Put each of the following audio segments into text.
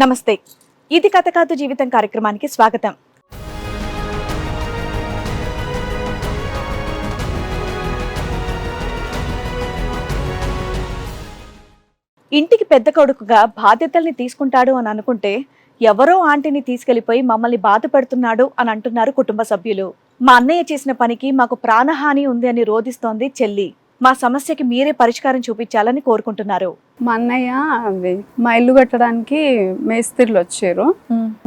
నమస్తే, ఇది కథ కాదు జీవితం కార్యక్రమానికి స్వాగతం. ఇంటికి పెద్ద కొడుకుగా బాధ్యతల్ని తీసుకుంటాడు అని అనుకుంటే ఎవరో ఆంటీని తీసుకెళ్లిపోయి మమ్మల్ని బాధ పెడుతున్నాడు అని అంటున్నారు కుటుంబ సభ్యులు. మా అన్నయ్య చేసిన పనికి మాకు ప్రాణహాని ఉంది అని రోధిస్తోంది చెల్లి. మా సమస్యకి మీరే పరిష్కారం చూపించాలని కోరుకుంటున్నారు. మా అన్నయ్య మా ఇల్లు కట్టడానికి మేస్త్రీలు వచ్చారు.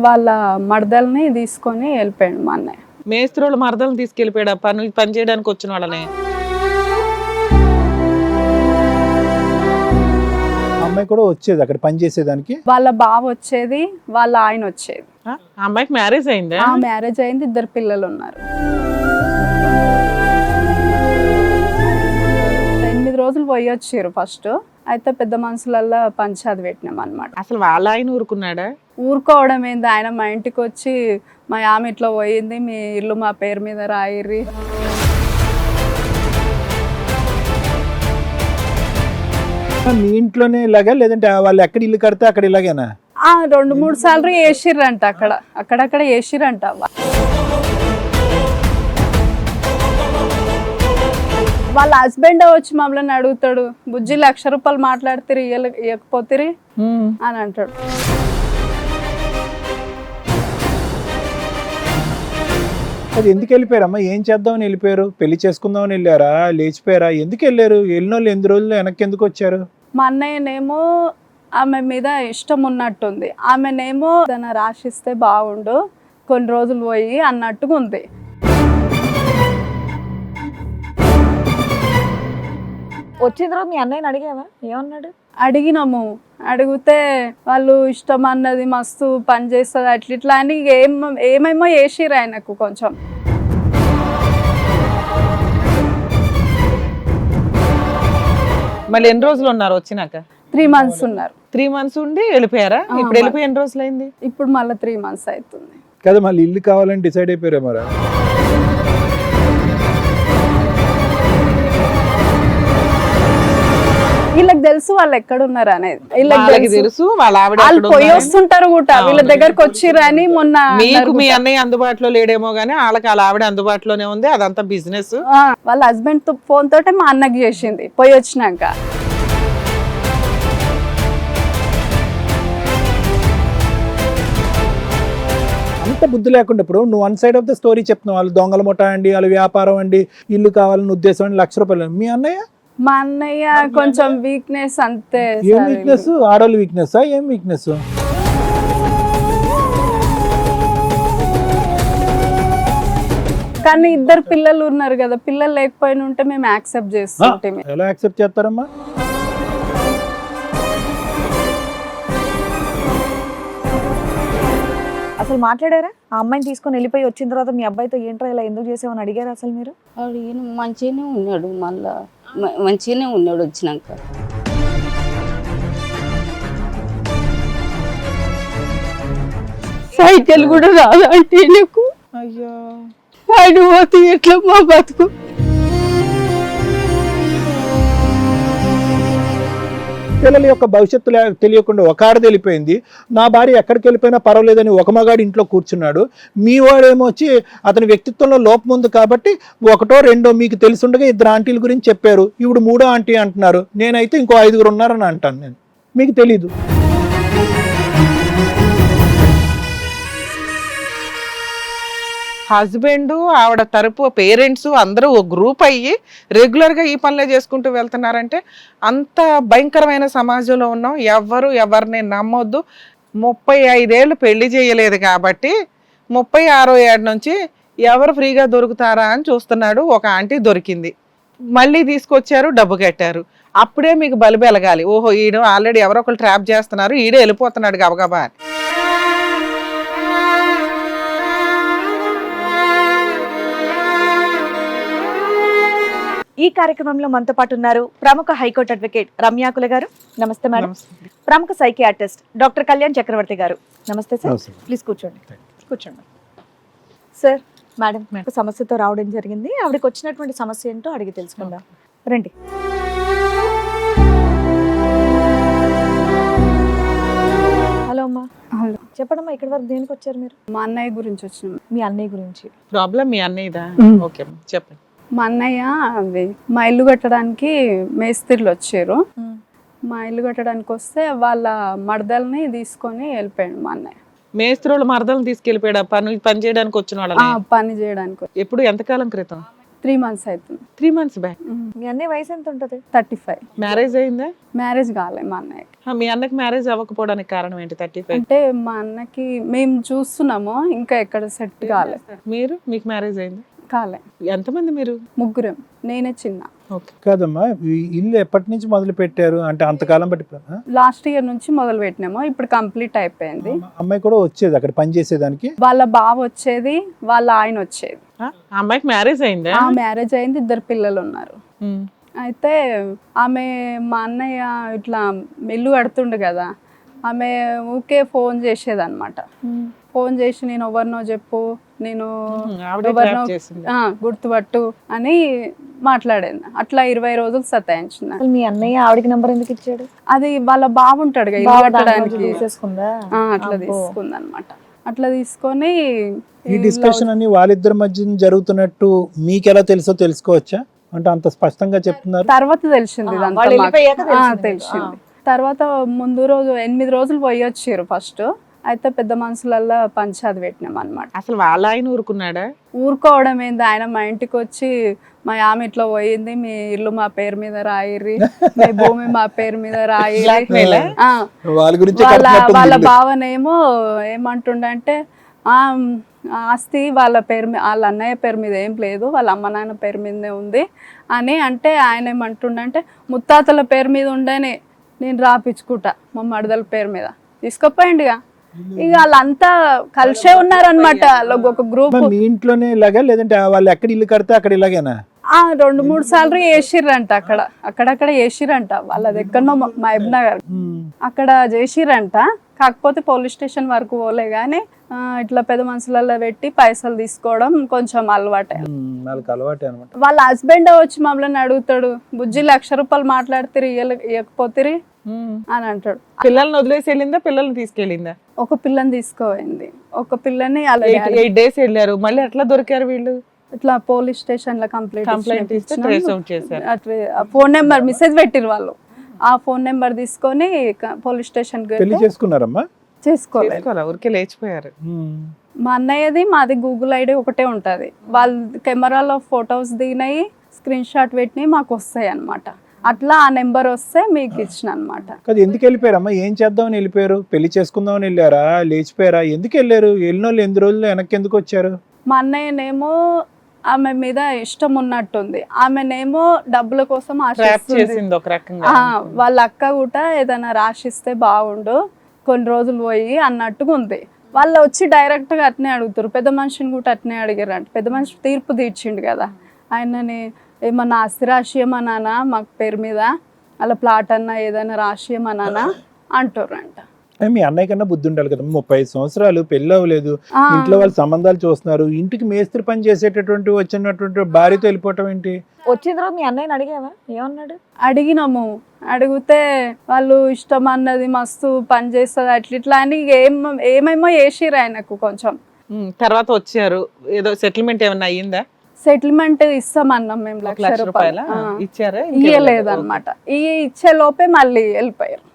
వాళ్ళ మరదల్ని తీసుకొని వెళ్ళిపోయాడు మా అన్నయ్య. మేస్త్రుల మరదలను తీసుకెళ్ళిపోయాడు పని చేయడానికి వచ్చిన వాళ్ళని. అమ్మాయి కూడా వచ్చేది అక్కడ పని చేసేదానికి. వాళ్ళ బావ వచ్చేది, వాళ్ళ ఆయన వచ్చేది. అమ్మాయికి మ్యారేజ్ అయిందా? మ్యారేజ్ అయింది, 2 పిల్లలు ఉన్నారు. 8 రోజులు పోయి వచ్చారు ఫస్ట్. అయితే పెద్ద మనుషులల్లో పంచాది పెట్టినాం అనమాట. అసలు వాళ్ళ ఆయన ఊరుకున్నాడా? ఊరుకోవడం ఏంది, ఆయన మా ఇంటికి వచ్చి మా ఆమె ఇట్లా పోయింది, మీ ఇల్లు మా పేరు మీద రాయిర్రి. మీ ఇంట్లోనే ఇలాగా, లేదంటే వాళ్ళు ఎక్కడ ఇల్లు కడితే అక్కడ ఇలాగేనా? 2-3 సార్లు వేసిర్రంట, అక్కడక్కడ వేసిర్రంట. వాళ్ళ హస్బెండ్ వచ్చి మమ్మల్ని అడుగుతాడు, బుజ్జి 1,00,000 రూపాయలు మాట్లాడితే ఇవ్వకపోతే అని అంటాడు. అది ఎందుకు వెళ్ళిపోయారమ్మా? ఏం చేద్దామని వెళ్ళిపోయారు? పెళ్లి చేసుకుందామని వెళ్ళారా? లేచిపోయారా? ఎందుకు వెళ్ళారు? వెళ్ళిన వాళ్ళు 8 రోజులు వెనక్కి ఎందుకు వచ్చారు? మా అన్నయ్యనేమో ఆమె మీద ఇష్టం ఉన్నట్టుంది, ఆమెనేమో తన రాసిస్తే బాగుండు కొన్ని రోజులు పోయి అన్నట్టుగా ఉంది. వచ్చిన తర్వాత మీ అన్నయ్యని అడిగావా? ఏమన్నాడు? అడిగినాము. అడిగితే వాళ్ళు ఇష్టం అన్నది, మస్తు పని చేస్తుంది, అట్లా ఇట్లా అని ఏమేమో వేసిర్రు ఆయనకు. కొంచెం మళ్ళీ ఎన్ని రోజులు ఉన్నారు వచ్చినాక? 3 months ఉన్నారు. 3 months ఉండి వెళ్ళిపోయారా? ఇప్పుడు వెళ్ళిపోయి ఎన్ని రోజులు అయింది? ఇప్పుడు మళ్ళీ 3 months అవుతుంది కదా. మళ్ళీ ఇల్లు కావాలని డిసైడ్ అయిపోయారా మరి? వీళ్ళకి తెలుసు వాళ్ళు ఎక్కడ ఉన్నారు అనేది. వీళ్ళకి తెలుసు వాళ్ళు పోయి వస్తుంటారు కూడా వీళ్ళ దగ్గరకు వచ్చిర్రు అని. మొన్న మీకు మీ అన్నయ్య అందుబాటులో లేడేమో గానీ వాళ్ళకి వాళ్ళ ఆవిడ అందుబాటులోనే ఉంది. అదంతా బిజినెస్. వాళ్ళ హస్బెండ్ ఫోన్ తోటే మా అన్నకి చేసింది పోయి వచ్చినాక. అంత బుద్ధి లేకుండా ఇప్పుడు నువ్వు 1 side ఆఫ్ ద స్టోరీ చెప్తున్నావు. వాళ్ళు దొంగల ముఠా అండి, వాళ్ళ వ్యాపారం అండి, ఇల్లు కావాలని ఉద్దేశం అండి, 1,00,000 రూపాయలు. మీ అన్నయ్య? మా అన్నయ్య కొంచెం వీక్నెస్ అంతే. ఏం వీక్నెస్? ఆడవాళ్ళ వీక్నెస్? ఏం వీక్నెస్? కానీ 2 పిల్లలు ఉన్నారు కదా, పిల్లలు లేకపోయినా ఉంటే మేము యాక్సెప్ట్ చేస్తుంటే. ఎలా యాక్సెప్ట్ చేస్తారమ్మా? అసలు మాట్లాడారా? ఆ అమ్మాయిని తీసుకొని వెళ్ళిపోయి వచ్చిన తర్వాత మీ అబ్బాయితో ఏంట్రా ఇలా ఎందుకు చేసావని అడిగారా అసలు మీరు? అడిగిన మంచిగానే ఉన్నాడు, మళ్ళా మంచిగానే ఉన్నాడు వచ్చినాక. సైకిల్ కూడా రాదంటే నాకు. అయ్యో, వాడు పోతే ఎట్లా మా బతుకు? పిల్లల యొక్క భవిష్యత్తు తెలియకుండా ఒక ఆడది వెళ్ళిపోయింది. నా భార్య ఎక్కడికి వెళ్ళిపోయినా పర్వాలేదని ఒక మగాడు ఇంట్లో కూర్చున్నాడు. మీ వాడేమో వచ్చి అతని వ్యక్తిత్వంలో లోపం ఉంది కాబట్టి 1, 2 మీకు తెలిసిండగా 2 ఆంటీల గురించి చెప్పారు. ఇప్పుడు 3వ ఆంటీ అంటున్నారు. నేనైతే ఇంకో 5 ఉన్నారని అంటాను. నేను మీకు తెలీదు. హస్బెండ్ ఆవిడ తరపు పేరెంట్స్ అందరూ ఒక గ్రూప్ అయ్యి రెగ్యులర్ గా ఈ పనులే చేసుకుంటూ వెళ్తున్నారంటే అంత భయంకరమైన సమాజంలో ఉన్నాం. ఎవరిని నమ్మొద్దు. 35 ఏళ్ళు పెళ్లి చేయలేదు కాబట్టి 36వ ఏడు నుంచి ఎవరు ఫ్రీగా దొరుకుతారా అని చూస్తున్నాడు. ఒక ఆంటీ దొరికింది, మళ్ళీ తీసుకొచ్చారు, డబ్బు కట్టారు. అప్పుడే మీకు బలి వెలగాలి. ఓహో, ఈడు ఆల్రెడీ ఎవరో ఒకరు ట్రాప్ చేస్తున్నారు, ఈడే వెళ్ళిపోతున్నాడు గబగబా అని. ఈ కార్యక్రమంలో మనతో పాటు ఉన్నారు ప్రముఖ హైకోర్టు అడ్వకేట్ రమ్యాకుల గారు. నమస్తే మేడం. ప్రముఖ సైకియాట్రిస్ట్ డాక్టర్ కళ్యాణ్ చక్రవర్తి గారు. నమస్తే సార్. ప్లీజ్ కూర్చోండి. సార్, మేడం ఒక సమస్యతో రావడం జరిగింది. ఆవిడకి వచ్చినటువంటి సమస్య ఏంటో అడిగి తెలుసుకుందాం. రండి. హలో అమ్మా. చెప్పడమ్మా ఇక్కడి వరకు దేనికి వచ్చారు మీరు? మా అన్నయ్య గురించి వచ్చినాం. మీ అన్నయ్య గురించి. ప్రాబ్లం మీ అన్నయ్యదా? ఓకే చెప్పండి. మా అన్నయ్య అవి మా ఇల్లు కట్టడానికి మేస్త్రీలు వచ్చారు. మా ఇల్లు కట్టడానికి వస్తే వాళ్ళ మడదల్ని తీసుకొని వెళ్ళిపోయాడు మా అన్నయ్య. మేస్త్రోళ్ళు మరదలను తీసుకెళ్ళిపోయాడు పని చేయడానికి వచ్చిన వాళ్ళని? పని చేయడానికి. ఎప్పుడు ఎంతకాలం క్రితం? 3 months అవుతుంది. 3 months బ్యాక్. మీ అన్నయ్య వయసు ఎంత ఉంటది? 35. మ్యారేజ్ అయిందా? మ్యారేజ్ కాలే మా అన్నయ్యకి. మీ అన్నకి మ్యారేజ్ అవ్వకపోవడానికి కారణం ఏంటి? 35 అంటే మా అన్నకి మేము చూస్తున్నాము, ఇంకా ఎక్కడ సెట్ కాలే. మీకు మ్యారేజ్ అయింది? కాలే. ఎంతమంది మీరు? 3. నేనే చిన్న. ఓకే. కాదమ్మా, ఈ ఇల్లు ఎప్పటి నుంచి మొదలు పెట్టారు? అంటే అంతకాలం బట్టి లాస్ట్ ఇయర్ నుంచి మొదలు పెట్టినాము, ఇప్పుడు కంప్లీట్ అయిపోయింది. అమ్మాయి కూడా వచ్చేది అక్కడ పని చేసేదానికి? వాళ్ళ బావ వచ్చేది, వాళ్ళ ఆయన వచ్చేది. అమ్మాయికి మ్యారేజ్ అయిందా? మ్యారేజ్ అయింది, 2 పిల్లలు ఉన్నారు. అయితే ఆమె మా అన్నయ్య ఇట్లా ఇల్లు కడుతుండు కదా, ఆమె ఊకే ఫోన్ చేసేది అనమాట. ఫోన్ చేసి నేను ఎవరినో చెప్పు, నేను ఎవరినో గుర్తుపట్టు అని మాట్లాడేది. అట్లా 20 రోజులు సతాయించింది. మీ అన్నయ్య ఆవిడకి నంబర్ ఎందుకు ఇచ్చాడు? అది వాళ్ళ బాగుంటాడు ఇల్లు కట్టడానికి. తీసేసుకుందా? అట్లా తీసుకుంది అనమాట. అట్లా తీసుకొని ఈ డిస్కషన్ అన్ని వాళ్ళిద్దరి మధ్య జరుగుతున్నట్టు మీకు ఎలా తెలుసో తెలుసుకోవచ్చా? అంటే అంత స్పష్టంగా చెప్తున్నారు. తర్వాత తెలిసింది ఇదంతా వాళ్ళు వెళ్ళిపోయాక మాకు. తెలిసింది. తర్వాత ముందు రోజు 8 రోజులు పోయి వచ్చారు ఫస్ట్. అయితే పెద్ద మనుషులల్లో పంచాది పెట్టినాం అనమాట. అసలు వాళ్ళ ఆయన ఊరుకున్నాడా? ఊరుకోవడం ఏంది, ఆయన మా ఇంటికి వచ్చి మా ఆమె ఇట్లా పోయింది, మీ ఇల్లు మా పేరు మీద రాయిర్రి, మీ భూమి మా పేరు మీద రాయిర్రి. వాళ్ళ భావనేమో ఏమంటుండంటే ఆస్తి వాళ్ళ పేరు మీద, వాళ్ళ అన్నయ్య పేరు మీద ఏం లేదు, వాళ్ళ అమ్మ నాన్న పేరు మీదనే ఉంది అని. అంటే ఆయన ఏమంటుండంటే ముత్తాతల పేరు మీద ఉండని నేను రాపించుకుంటా మా మడదల పేరు మీద తీసుకుపోయిండిగా. ఇక వాళ్ళంతా కలిసే ఉన్నారనమాట, ఒక గ్రూప్. మీ ఇంట్లోనే ఇలాగా, లేదంటే వాళ్ళు ఎక్కడ ఇల్లు కడితే అక్కడ ఇలాగేనా? 2-3 సార్లు వేసిర్రంట, అక్కడక్కడ వేసిరంట. వాళ్ళది ఎక్కడో మహబూబ్ నగర్ అక్కడ చేసిరంట. కాకపోతే పోలీస్ స్టేషన్ వరకు పోలే గానీ ఇట్లా పెద్ద మనుషులలో పెట్టి పైసలు తీసుకోవడం కొంచెం అలవాటే. వాళ్ళ హస్బెండ్ వచ్చి మమ్మల్ని అడుగుతాడు, బుజ్జి 1,00,000 రూపాయలు మాట్లాడితే ఇవ్వకపోతే అని అంటాడు. పిల్లల్ని వదిలేసి వెళ్ళిందా? పిల్లల్ని తీసుకెళ్ళిందా? ఒక పిల్లని తీసుకోపోయింది, ఒక పిల్లని 8 days వెళ్ళారు. మళ్ళీ ఎట్లా దొరికారు వీళ్ళు? ఇట్లా పోలీస్ స్టేషన్ లో కంప్లైంట్ ఇస్తే ట్రేస్ అవుట్ చేశారు. ఫోన్ నెంబర్ మెసేజ్ పెట్టిరు వాళ్ళు. ఆ ఫోన్ నెంబర్ తీసుకొని పోలీస్ స్టేషన్ చేసుకున్నారమ్మా? చేసుకోలేదు, ఊరికే లేచిపోయారు. మా అన్నయ్యది మాది గూగుల్ ఐడి ఒకటే ఉంటది. వాళ్ళ కెమెరాలో ఫొటోస్ దిగినాయి, స్క్రీన్ షాట్ పెట్టినాయి, మాకు వస్తాయి అనమాట. అట్లా ఆ నెంబర్ వస్తే మీకు ఇచ్చిన అనమాట. ఎందుకు వెళ్ళిపోయారమ్మా? ఏం చేద్దామని వెళ్ళిపోయారు? పెళ్లి చేసుకుందామని వెళ్ళారా, లేచిపోయారా? ఎందుకు వెళ్ళారు? వెళ్ళిన వాళ్ళు 8 రోజులు వెనక్కి ఎందుకు వచ్చారు? మా అన్నయ్యనేమో ఆమె మీద ఇష్టం ఉన్నట్టుంది, ఆమెనేమో డబ్బుల కోసం ఆశిస్తుంది ఒక రకంగా. వాళ్ళ అక్క కూడా ఏదైనా రాసిస్తే బాగుండు, కొన్ని రోజులు పోయి అన్నట్టుగా ఉంది. వాళ్ళు వచ్చి డైరెక్ట్ గా అట్నే అడుగుతారు. పెద్ద మనిషిని కూడా అట్నే అడిగారంట. పెద్ద మనిషి తీర్పు తీర్చిండు కదా, ఆయనని ఏమన్నా ఆస్తి రాసియమన్నానా మాకు పేరు మీద, అలా ప్లాట్ అన్నా ఏదైనా రాసియమన్నానా అంటారంట. మీ అన్నయ్య కన్నా బుద్ధి ఉండాలి కదా, 35 సంవత్సరాలు పెళ్ళి అవ్వలేదు, ఇంట్లో వాళ్ళు సంబంధాలు చూస్తున్నారు, ఇంటికి మేస్త్రి పని చేసేటటువంటి వచ్చినటువంటి భార్యతో వెళ్ళిపోవటం ఏంటి? వచ్చిన తర్వాత మీ అన్నయ్యని అడిగావా? ఏమన్నాడు? అడిగినాము, అడిగితే వాళ్ళు ఇష్టం అన్నది, మస్తు పని చేస్తుంది అట్లా ఇట్లా అని ఏమేమో వేసిరు ఆయనకు కొంచెం. తర్వాత వచ్చారు, ఏదో సెటిల్మెంట్ ఏమన్నా అయ్యిందా? సెటిల్మెంట్ ఇస్తామన్నాం మేము, 1,00,000 రూపాయలు ఇచ్చారా? ఇయ్యలేదు అనమాట. ఇచ్చే లోపే మళ్ళీ వెళ్ళిపోయారు.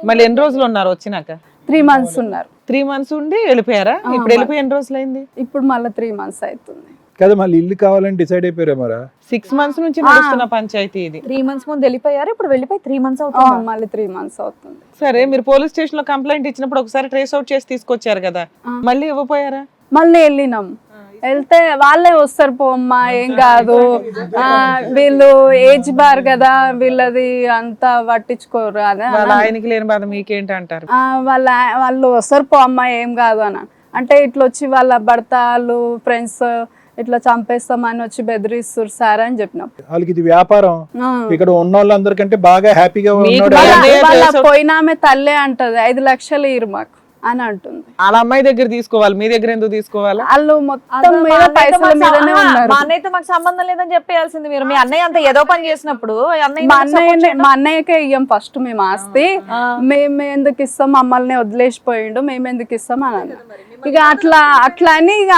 మళ్ళీ ఎన్ని రోజులు ఉన్నారు వచ్చినాక? 3 months ఉన్నారు. 3 months ఉండి వెళ్ళిపోయారా? ఇప్పుడు వెళ్ళిపోయి ఎన్ని రోజులు అయింది? ఇప్పుడు మళ్ళీ 3 months అవుతుంది కదా. మళ్ళీ ఇల్లు కావాలని డిసైడ్ అయిపోయారా? మరా 6 months నుంచి నడుస్తున్న పంచాయతీ ఇది. 3 months ముందు వెళ్ళిపోయారు, ఇప్పుడు వెళ్ళిపోయి 3 months అవుతుంది. మళ్ళీ 3 months అవుతుంది. సరే, మీరు పోలీస్ స్టేషన్ లో కంప్లైంట్ ఇచ్చినప్పుడు ఒకసారి ట్రేస్ అవుట్ చేసి తీసుకొచ్చారు కదా, మళ్ళీ ఇవ్వపోయారా? మళ్ళీ వెళ్ళినాం. వెళ్తే వాళ్ళే వస్తారు, పోమ్మా ఏం కాదు, వీళ్ళు ఏజ్ బార్ కదా, వీళ్ళది అంతా పట్టించుకోరు అని. ఆయనకి లేని బాధ మీకేంటి అంటారు. వాళ్ళు వస్తారు, పోమ్మా ఏం కాదు అని. అంటే ఇట్లా వచ్చి వాళ్ళ భర్త వాళ్ళు ఫ్రెండ్స్ ఇట్లా చంపేస్తామని వచ్చి బెదిరిస్తారు సార్ అని చెప్పినాం. వాళ్ళకి ఇది వ్యాపారం. ఇక్కడ ఉన్న వాళ్ళందరికంటే బాగా హ్యాపీగా పోయిన ఆమె తల్లే అంటది 5 లక్షలు ఇరు మాకు అని అంటుంది. వాళ్ళ అమ్మాయి దగ్గర తీసుకోవాలి, మీ దగ్గర ఎందుకు తీసుకోవాలి? వాళ్ళు మొత్తం మీద పైసల మీదనే ఉన్నారు. మా అన్నయ్యతో మాకు సంబంధం లేదని చెప్పేయాల్సింది మీరు. మీ అన్నయ్య అంత ఏదో పని చేసినప్పుడు మా అన్నయ్యకే ఇయ్యం ఫస్ట్ మేము ఆస్తి, మేము ఎందుకు ఇస్తాం, మమ్మల్ని వదిలేసిపోయిండు, మేము ఎందుకు ఇస్తాం అని అన్నారు. ఇక అట్లా అని ఇక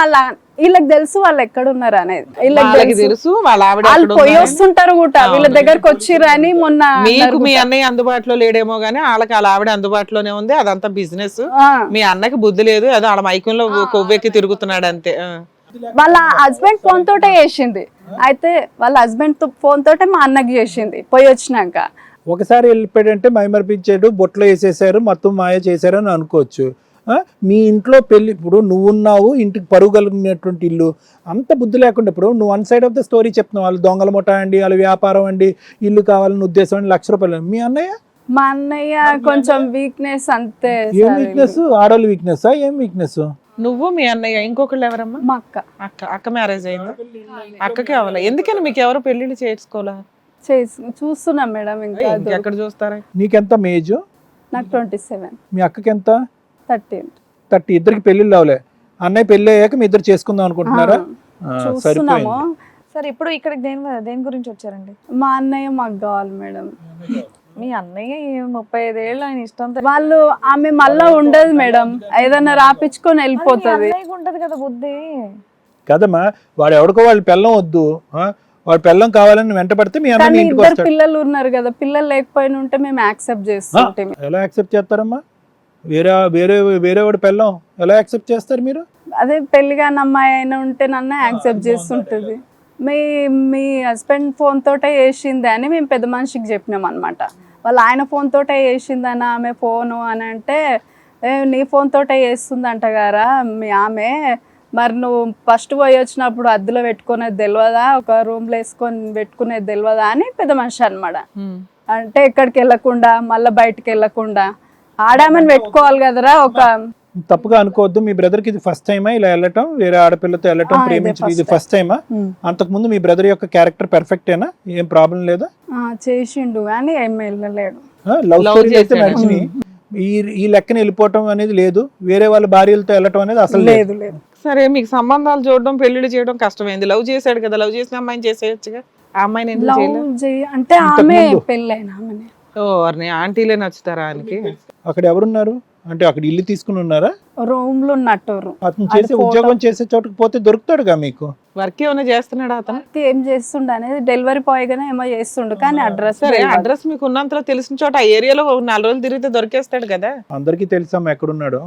వీళ్ళకి తెలుసు వాళ్ళు ఎక్కడ ఉన్నారు అనేది, వీళ్ళకి తెలుసు వాళ్ళ ఆవిడ వాళ్ళు పోయి వస్తుంటారు కూడా వీళ్ళ దగ్గరకు వచ్చిరని మొన్న. మీకు మీ అన్నయ్య అందుబాటులో లేడేమో గానీ వాళ్ళకి వాళ్ళ ఆవిడ అందుబాటులోనే ఉంది, అదంతా బిజినెస్. మీ అన్నకి బుద్ధి లేదు, అది వాళ్ళ మైకంలో కొవ్వెక్కి తిరుగుతున్నాడు అంతే. వాళ్ళ హస్బెండ్ ఫోన్ తోటే చేసింది, అయితే వాళ్ళ హస్బెండ్ ఫోన్ తోటే మా అన్నకి చేసింది పోయి వచ్చినాక. ఒకసారి వెళ్ళిపోయాడంటే మైమర్పించాడు, బొట్లో వేసేసారు, మొత్తం మాయ చేశారు అని అనుకోవచ్చు. మీ ఇంట్లో పెళ్లి, ఇప్పుడు నువ్వున్నావు, ఇంటికి పరుగు కలిగినటువంటి ఇల్లు, అంత బుద్ధి లేకుండా ఇప్పుడు నువ్వు one side of the story చెప్తున్నావు, వాళ్ళు దొంగల ముఠ అండి, వాళ్ళు వ్యాపారం అండి, ఇల్లు కావాలని ఉద్దేశం అండి, ₹1,00,000. మీ అన్నయ్య? మా అన్నయ్య కొంచెం వీక్నెస్ అంతే. ఏం వీక్నెస్? ఆడవాళ్ళ వీక్నెస్? ఏం వీక్నెస్? నువ్వు మీ అన్నయ్య, ఇంకొకళ్ళు ఎవరమ్మా? మా అక్క మ్యారేజ్ అయిందా? అక్కకి అవ్వాలి. ఎందుకని మీకు ఎవరు పెళ్లిళ్ళు చేసుకోవాలా? చూస్తున్నాం మేడం. ఇంకా ఎక్కడ చూస్తారా? నీకెంత మేజ్? నాకు 27. మీ అక్కకి ఎంత? 30. ఇద్దరికి పెళ్లిళ్ళు అవలే. అన్నయ్య పెళ్లి అయ్యాక మీ ఇద్దరు చేసుకుందాం అనుకుంటున్నారా? చూస్తున్నాము. సరే, ఇప్పుడు ఇక్కడికి దేని గురించి వచ్చారండి? మా అన్నయ్య మాకు కావాలి మేడం. మీ అన్నయ్య 35 ఏళ్ళు, ఆయన ఇష్టం. వాళ్ళు ఆమె మళ్ళా ఉండదు మేడం, ఏదైనా రాపించుకొని వెళ్ళిపోతుంది. ఉంటది కదా బుద్ధి. కదమ్మా, వాడు ఎవడికో వాళ్ళు పెళ్ళం వద్దు, వాడు పెళ్ళం కావాలని వెంట పడితే మీ అన్నయ్య ఇంటికి వస్తాడు. పిల్లలు ఉన్నారు కదా, పిల్లలు లేకపోయినా ఉంటే మేము యాక్సెప్ట్ చేస్తుంటే. ఎలా యాక్సెప్ట్ చేస్తారమ్మా? వేరే వాడు పెళ్ళం ఎలా యాక్సెప్ట్ చేస్తారు మీరు? అదే పెళ్లిగాని అమ్మాయి అయినా ఉంటే నన్ను యాక్సెప్ట్ చేస్తుంటది. మీ హస్బెండ్ ఫోన్ తోటే చేసింది అని మేము పెద్ద మనిషికి చెప్పినాం అనమాట. వాళ్ళు ఆయన ఫోన్ తోటే చేసిందని ఆమె ఫోను అని అంటే, నీ ఫోన్ తోటే చేస్తుందంట గారా మీ ఆమె, మరి నువ్వు ఫస్ట్ పోయి వచ్చినప్పుడు అద్దెలో పెట్టుకునేది తెలియదా, ఒక రూమ్లో వేసుకొని పెట్టుకునేది తెలియదా అని పెద్ద మనిషి అనమాట. అంటే ఎక్కడికి వెళ్ళకుండా మళ్ళీ బయటకు వెళ్ళకుండా ఆడామని పెట్టుకోవాలి కదరా. ఒక తప్పుగా అనుకోవద్దు, మీ బ్రదర్ కి ఇది ఫస్ట్ టైమా ఇలా వెళ్ళటం, వేరే ఆడపిల్లతో వెళ్ళటం, ప్రేమించడం ఇది ఫస్ట్ టైమా? అంతకు ముందు మీ బ్రదర్ యొక్క క్యారెక్టర్ పర్ఫెక్టేనా? ఏం ప్రాబ్లం లేదా? చేసిండు కానీ ఏం వెళ్ళలేడు. లవ్ స్టోరీ అయితే నడిచింది, ఈ లెక్కన వెళ్ళిపోవటం అనేది లేదు, వేరే వాళ్ళ భార్యలతో వెళ్ళటం అనేది అసలు లేదు. సరే, మీకు సంబంధాలు చూడడం, పెళ్లిళ్ళు చేయడం కష్టమైంది. లవ్ చేశాడు కదా, లవ్ చేసిన అమ్మాయిని చేసేయచ్చుగా. ఆ అమ్మాయిని అంటే ఆమె పెళ్ళైన ఆమెనే. ఆంటీలే నచ్చుతారా ఆయనకి? అక్కడ ఎవరున్నారు అంటే అక్కడ ఇల్లు తీసుకుని ఉన్నారా? రూమ్ లో ఉన్నట్టు. అతను చేసే ఉద్యోగం చేసే చోటుకు పోతే దొరుకుతాడుగా మీకు. వర్క్ ఏమైనా చేస్తున్నాడు అతను? ఏం చేస్తుండ అనేది డెలివరీ బాయ్ గానే ఏమో చేస్తుండు, కానీ అడ్రస్ అడ్రస్ మీకు ఉన్నంతలో తెలిసిన చోట ఆ ఏరియాలో 4 రోజులు తిరిగితే దొరికేస్తాడు కదా. అందరికీ తెలుసమ్మా ఎక్కడున్నాడో.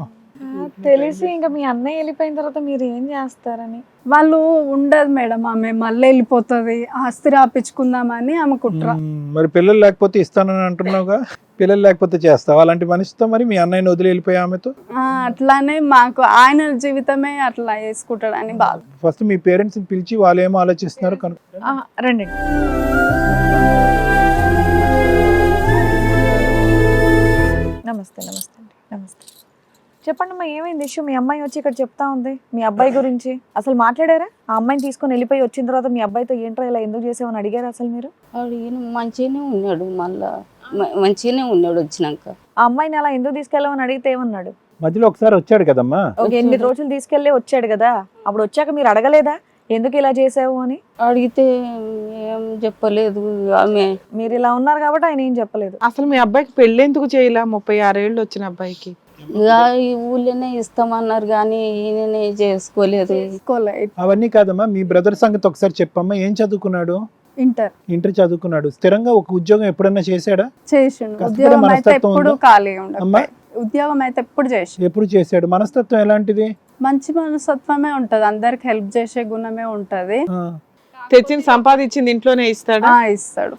తెలిసి ఇంకా మీ అన్నయ్య వెళ్ళిపోయిన తర్వాత మీరు ఏం చేస్తారని. వాళ్ళు ఉండదు మేడం, ఆమె మళ్ళీ వెళ్ళిపోతుంది, ఆస్తి రాపించుకుందామని ఆమె కుట్ర. మరి పిల్లలు లేకపోతే ఇస్తానని అంటున్నావుగా, పిల్లలు లేకపోతే చేస్తావు అలాంటి మనిషితో? మరి మీ అన్నయ్యని వదిలి వెళ్ళిపోయి ఆమెతో అట్లానే మాకు ఆయన జీవితమే అట్లా వేసుకుంటాడని బాధ. ఫస్ట్ మీ పేరెంట్స్ పిలిచి వాళ్ళు ఏమో ఆలోచిస్తున్నారు కనుక రండి. నమస్తే నమస్తే. చెప్పండి అమ్మా, ఏమైంది ఇష్యూ? మీ అమ్మాయి వచ్చి ఇక్కడ చెప్తా ఉంది మీ అబ్బాయి గురించి. అసలు మాట్లాడారా? ఆ అమ్మాయిని తీసుకొని వెళ్ళిపోయి వచ్చిన తర్వాత మీ అబ్బాయితో ఏంట్రా ఇలా ఎందుకు చేసావని అడిగారా అసలు మీరు? అడిగిన మంచిగానే ఉన్నాడు, మళ్ళా మంచిగానే ఉన్నాడు వచ్చినాక. ఆ అమ్మాయిని అలా ఎందుకు తీసుకెళ్ళామని అడిగితే ఏమన్నాడు? మధ్యలో ఒకసారి వచ్చాడు కదమ్మా, 8 రోజులు తీసుకెళ్లే వచ్చాడు కదా, అప్పుడు వచ్చాక మీరు అడగలేదా ఎందుకు ఇలా చేసావు అని? అడిగితే ఏం చెప్పలేదు ఆమె. మీరు ఇలా ఉన్నారు కాబట్టి ఆయన ఏం చెప్పలేదు. అసలు మీ అబ్బాయికి పెళ్లి ఎందుకు చేయలే? 36 ఏళ్ళు వచ్చిన అబ్బాయికి ఇక ఈ ఊళ్ళోనే ఇస్తామన్నారు కానీ ఈయననే చేసుకోలేదు. అవన్నీ కాదమ్మా, మీ బ్రదర్ సంగతి ఒకసారి చెప్పమ్మా. ఏం చదువుకున్నాడు? ఇంటర్ చదువుకున్నాడు. స్థిరంగా ఒక ఉద్యోగం ఎప్పుడన్నా చేశాడా? చేసిండు. ఉద్యోగం అయితే ఎప్పుడు ఖాళీ ఉండదు. ఉద్యోగం అయితే ఎప్పుడు చేశాడు. మనస్తత్వం ఎలాంటిది? మంచి మనస్తత్వమే ఉంటది, అందరికి హెల్ప్ చేసే గుణమే ఉంటది. తెచ్చింది సంపాదించింది ఇంట్లోనే ఇస్తాడు.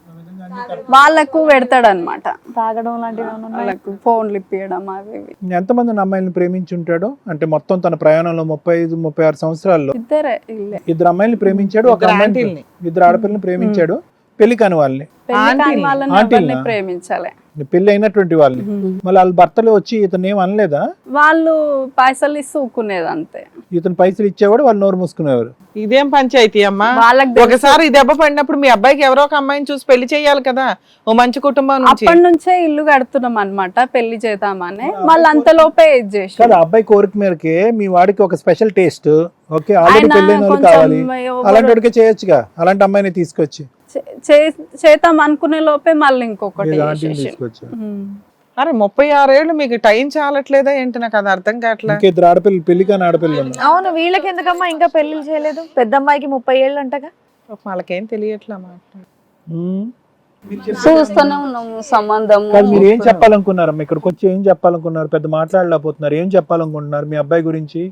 వాళ్ళకు పెడతాడు అనమాట, తాగడం లాంటివి, వాళ్ళకు ఫోన్లు ఇప్పియడం అవి. ఎంతమంది అమ్మాయిలను ప్రేమించి ఉంటాడు అంటే మొత్తం తన ప్రయాణంలో 35-36 సంవత్సరాల్లో? ఇద్దరే. 2 అమ్మాయిలను ప్రేమించాడు, ఒక అమ్మాయిని, 2 ఆడపిల్లని ప్రేమించాడు. పెళ్లి కాని వాళ్ళని, పెళ్లి కాని ఆంటీని, వాళ్ళని ఆంటీనా? ఎవరిని ప్రేమించాలి. పెళ్లి అయినటువంటి వాళ్ళని. మళ్ళీ వాళ్ళ భర్తలు వచ్చి ఇతను ఏం అనలేదా? వాళ్ళు పైసలు ఇస్తూ ఊక్కునేది అంతే. ఇతను పైసలు ఇచ్చేవాడు, వాళ్ళు నోరు మూసుకునేవారు. ఇదేం పంచాయతీ అమ్మా? వాళ్ళకి తెలుసు. ఒకసారి ఈ దెబ్బ పడినప్పుడు మీ అబ్బాయికి ఎవరో ఒక అమ్మాయిని చూసి పెళ్లి చేయాలి కదా, ఓ మంచి కుటుంబం నుంచి. అప్పటి నుంచే ఇల్లు కడుతున్నాం అన్నమాట, పెళ్లి చేద్దామని. మళ్ళీ అంతలోపే ఇది చేసి కాదు, అబ్బాయి కోరిక మేరకే మీ వాడికి ఒక స్పెషల్ టేస్ట్, ఓకే ఆల్రెడీ ఆయన పెళ్ళైన వాళ్ళు కొంచెం కావాలి, ఎవరు- అలాంటి వాడికే చేయొచ్చుగా, అలాంటి అమ్మాయిని తీసుకొచ్చి చేద్దాం అనుకునే లోపే మళ్ళీ ఇంకొకటి ఆంటీని చేసేసి. తీసుకొచ్చి. అరే 36 ఏళ్ళు మీకు టైం చాలట్లేదా ఏంటి? నాకు అది అర్థం కావట్లే. ఇంకా ఇద్దరు ఆడపిల్లలు, పెళ్లి కాని ఆడపిల్లలు ఉన్నారు. అవును, వీళ్ళకి ఎందుకమ్మా ఇంకా పెళ్లిళ్ళు చేయలేదు? పెద్ద అమ్మాయికి 30 ఏళ్ళు అంటగా. వాళ్ళకేం తెలియట్లే మాట. ఉమ్. చూస్తూనే ఉన్నాము సంబంధం. కాదు, మీరు ఏం చెప్పాలనుకున్నారమ్మా? ఇక్కడికి వచ్చి ఏం చెప్పాలనుకున్నారు? పెద్ద మాట్లాడలేకపోతున్నారు. ఏం చెప్పాలనుకుంటున్నారు? మీ అబ్బాయి గురించి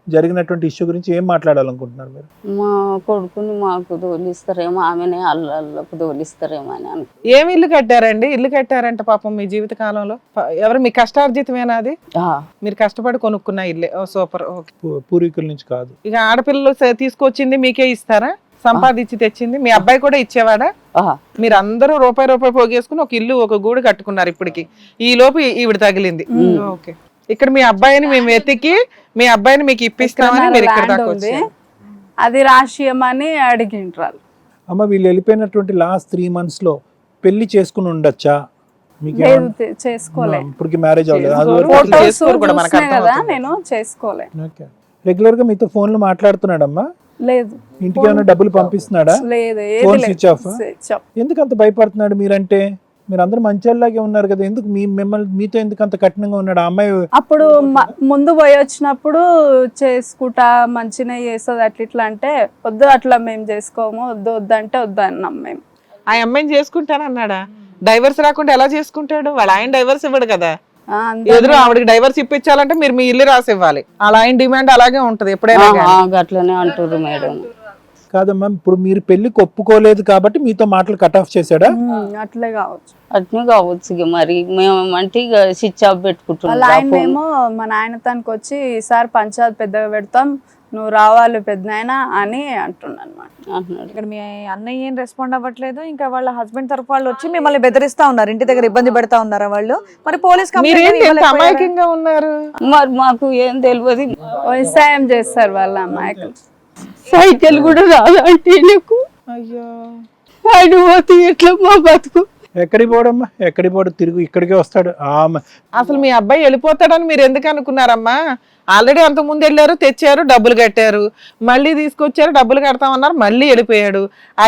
జరిగినటువంటి ఇష్యూ గురించి ఏం మాట్లాడాలనుకుంటున్నారు మీరు? మా కొడుకుని మాకు తోలిస్తారేమో, ఆమెనే అల్లకు తోలిస్తారేమో అని అనుకో. ఏం ఇల్లు కట్టారండి? ఇల్లు కట్టారంట పాపం మీ జీవిత కాలంలో. ఎవరు మీ కష్టార్జితమేనా అది? మీరు కష్టపడి కొనుక్కున్న ఇల్లే. ఓ సూపర్, ఓకే. పూర్వీకుల నుంచి కాదు. ఇక ఆడపిల్లలు తీసుకొచ్చింది మీకే ఇస్తారా? సంపాదించి తెచ్చింది మీ అబ్బాయి కూడా ఇచ్చేవాడా? మీరు అందరూ రూపాయి పోగేసుకుని ఒక ఇల్లు, ఒక గూడు కట్టుకున్నారు. ఇప్పటికి ఈ లోపు ఈవిడ తగిలింది. ఓకే, ఇక్కడ మీ అబ్బాయిని మేము వెతికి మీ అబ్బాయిని మీకు ఇప్పిస్తామని మీరు ఇక్కడ దాకా ఉంది, వచ్చారు. అది రాసియమని అడిగిండ్రు. అమ్మ, వీళ్ళు వెళ్ళిపోయినటువంటి లాస్ట్ 3 months లో పెళ్లి చేసుకుని ఉండొచ్చా? మీకు లేదు, చేసుకోలే. ఇప్పటికి మ్యారేజ్ అవ్వలేదు. చేసుకోరు. చేసుకోరు కూడా, మనకు చూసినా కదా, అర్థమవుతుంది. నేను చేసుకోలే. రెగ్యులర్ గా మీతో ఫోన్లు మాట్లాడుతున్నాడమ్మా? లేదు, ఇంటికి ఏమైనా డబ్బులు పంపిస్తున్నాడా? లేదు, ఫోన్ ఏది స్విచ్ ఆఫ్. లేదు. ఎందుకు అంత భయపడుతున్నాడు మీరంటే? మీరు అందరూ మంచోళ్ళలాగే ఉన్నారు కదా, ఎందుకు మిమ్మల్ని మీతో ఎందుకు అంత కఠినంగా ఉన్నాడు? ఆ అమ్మాయి అప్పుడు ముందు పోయి వచ్చినప్పుడు చేసుకుంటా మంచిగా చేస్తుంది అట్లా ఇట్లా అంటే, వద్దు అట్లా మేము చేసుకోము, వద్దు వద్దు అంటే వద్దు అన్నాం మేము. ఆ అమ్మాయిని చేసుకుంటానన్నాడా? డైవర్స్ రాకుండా ఎలా చేసుకుంటాడు? వాళ్ళ ఆయన డైవర్స్ ఇవ్వడు కదా. ఎదురు ఆవిడకి డైవర్స్ ఇప్పించాలంటే మీరు మీ ఇల్లు రాసి ఇవ్వాలి. వాళ్ళ ఆయన డిమాండ్ అలాగే ఉంటది ఎప్పుడైనా కానీ. అట్లనే అంటారు మేడం. కాదమ్మా, ఇప్పుడు మీరు పెళ్లికి ఒప్పుకోలేదు కాబట్టి మీతో మాటలు కట్ ఆఫ్ చేశాడా? అట్లే కావచ్చు, అట్నే కావచ్చు. ఇక మరి మేము అంటే ఇక స్విచ్ ఆఫ్ వాళ్ళ పెట్టుకుంటున్నాం. ఆయన ఏమో మా నాయన తనకు వచ్చి ఈసారి పంచాయతీ పెద్దగా పెడతాం, నువ్వు రావాలి పెద్దనాయన అని అంటున్నాను అనమాట. అంటున్నాడు. ఇక్కడ మీ అన్నయ్య ఏం రెస్పాండ్ అవ్వట్లేదు. ఇంకా వాళ్ళ హస్బెండ్ తరఫు వాళ్ళు వచ్చి మిమ్మల్ని బెదిరిస్తా ఉన్నారు, ఇంటి దగ్గర ఇబ్బంది పెడతా ఉన్నారా వాళ్ళు? మరి పోలీస్ మీరేంటి ఎంత అమాయకంగా ఉన్నారు? మరి మాకు ఏం తెలియదు. వ్యవసాయం చేస్తారు వాళ్ళ అమ్మాయికి. సైకిల్ కూడా రాదు అంటే నీకు. అయ్యో, ఆయన పోతే ఎట్లా మా బతుకు? ఎక్కడికి పోడమ్మా? ఎక్కడికి పోడు, తిరుగు ఇక్కడికే వస్తాడు. అసలు మీ అబ్బాయి వెళ్ళిపోతాడని మీరు ఎందుకు అనుకున్నారమ్మా? ఆల్రెడీ అంత ముందు వెళ్ళారు, తెచ్చారు, డబ్బులు కట్టారు, మళ్ళీ తీసుకొచ్చారు, డబ్బులు కడతామన్నారు, మళ్ళీ వెళ్ళిపోయాడు. ఆ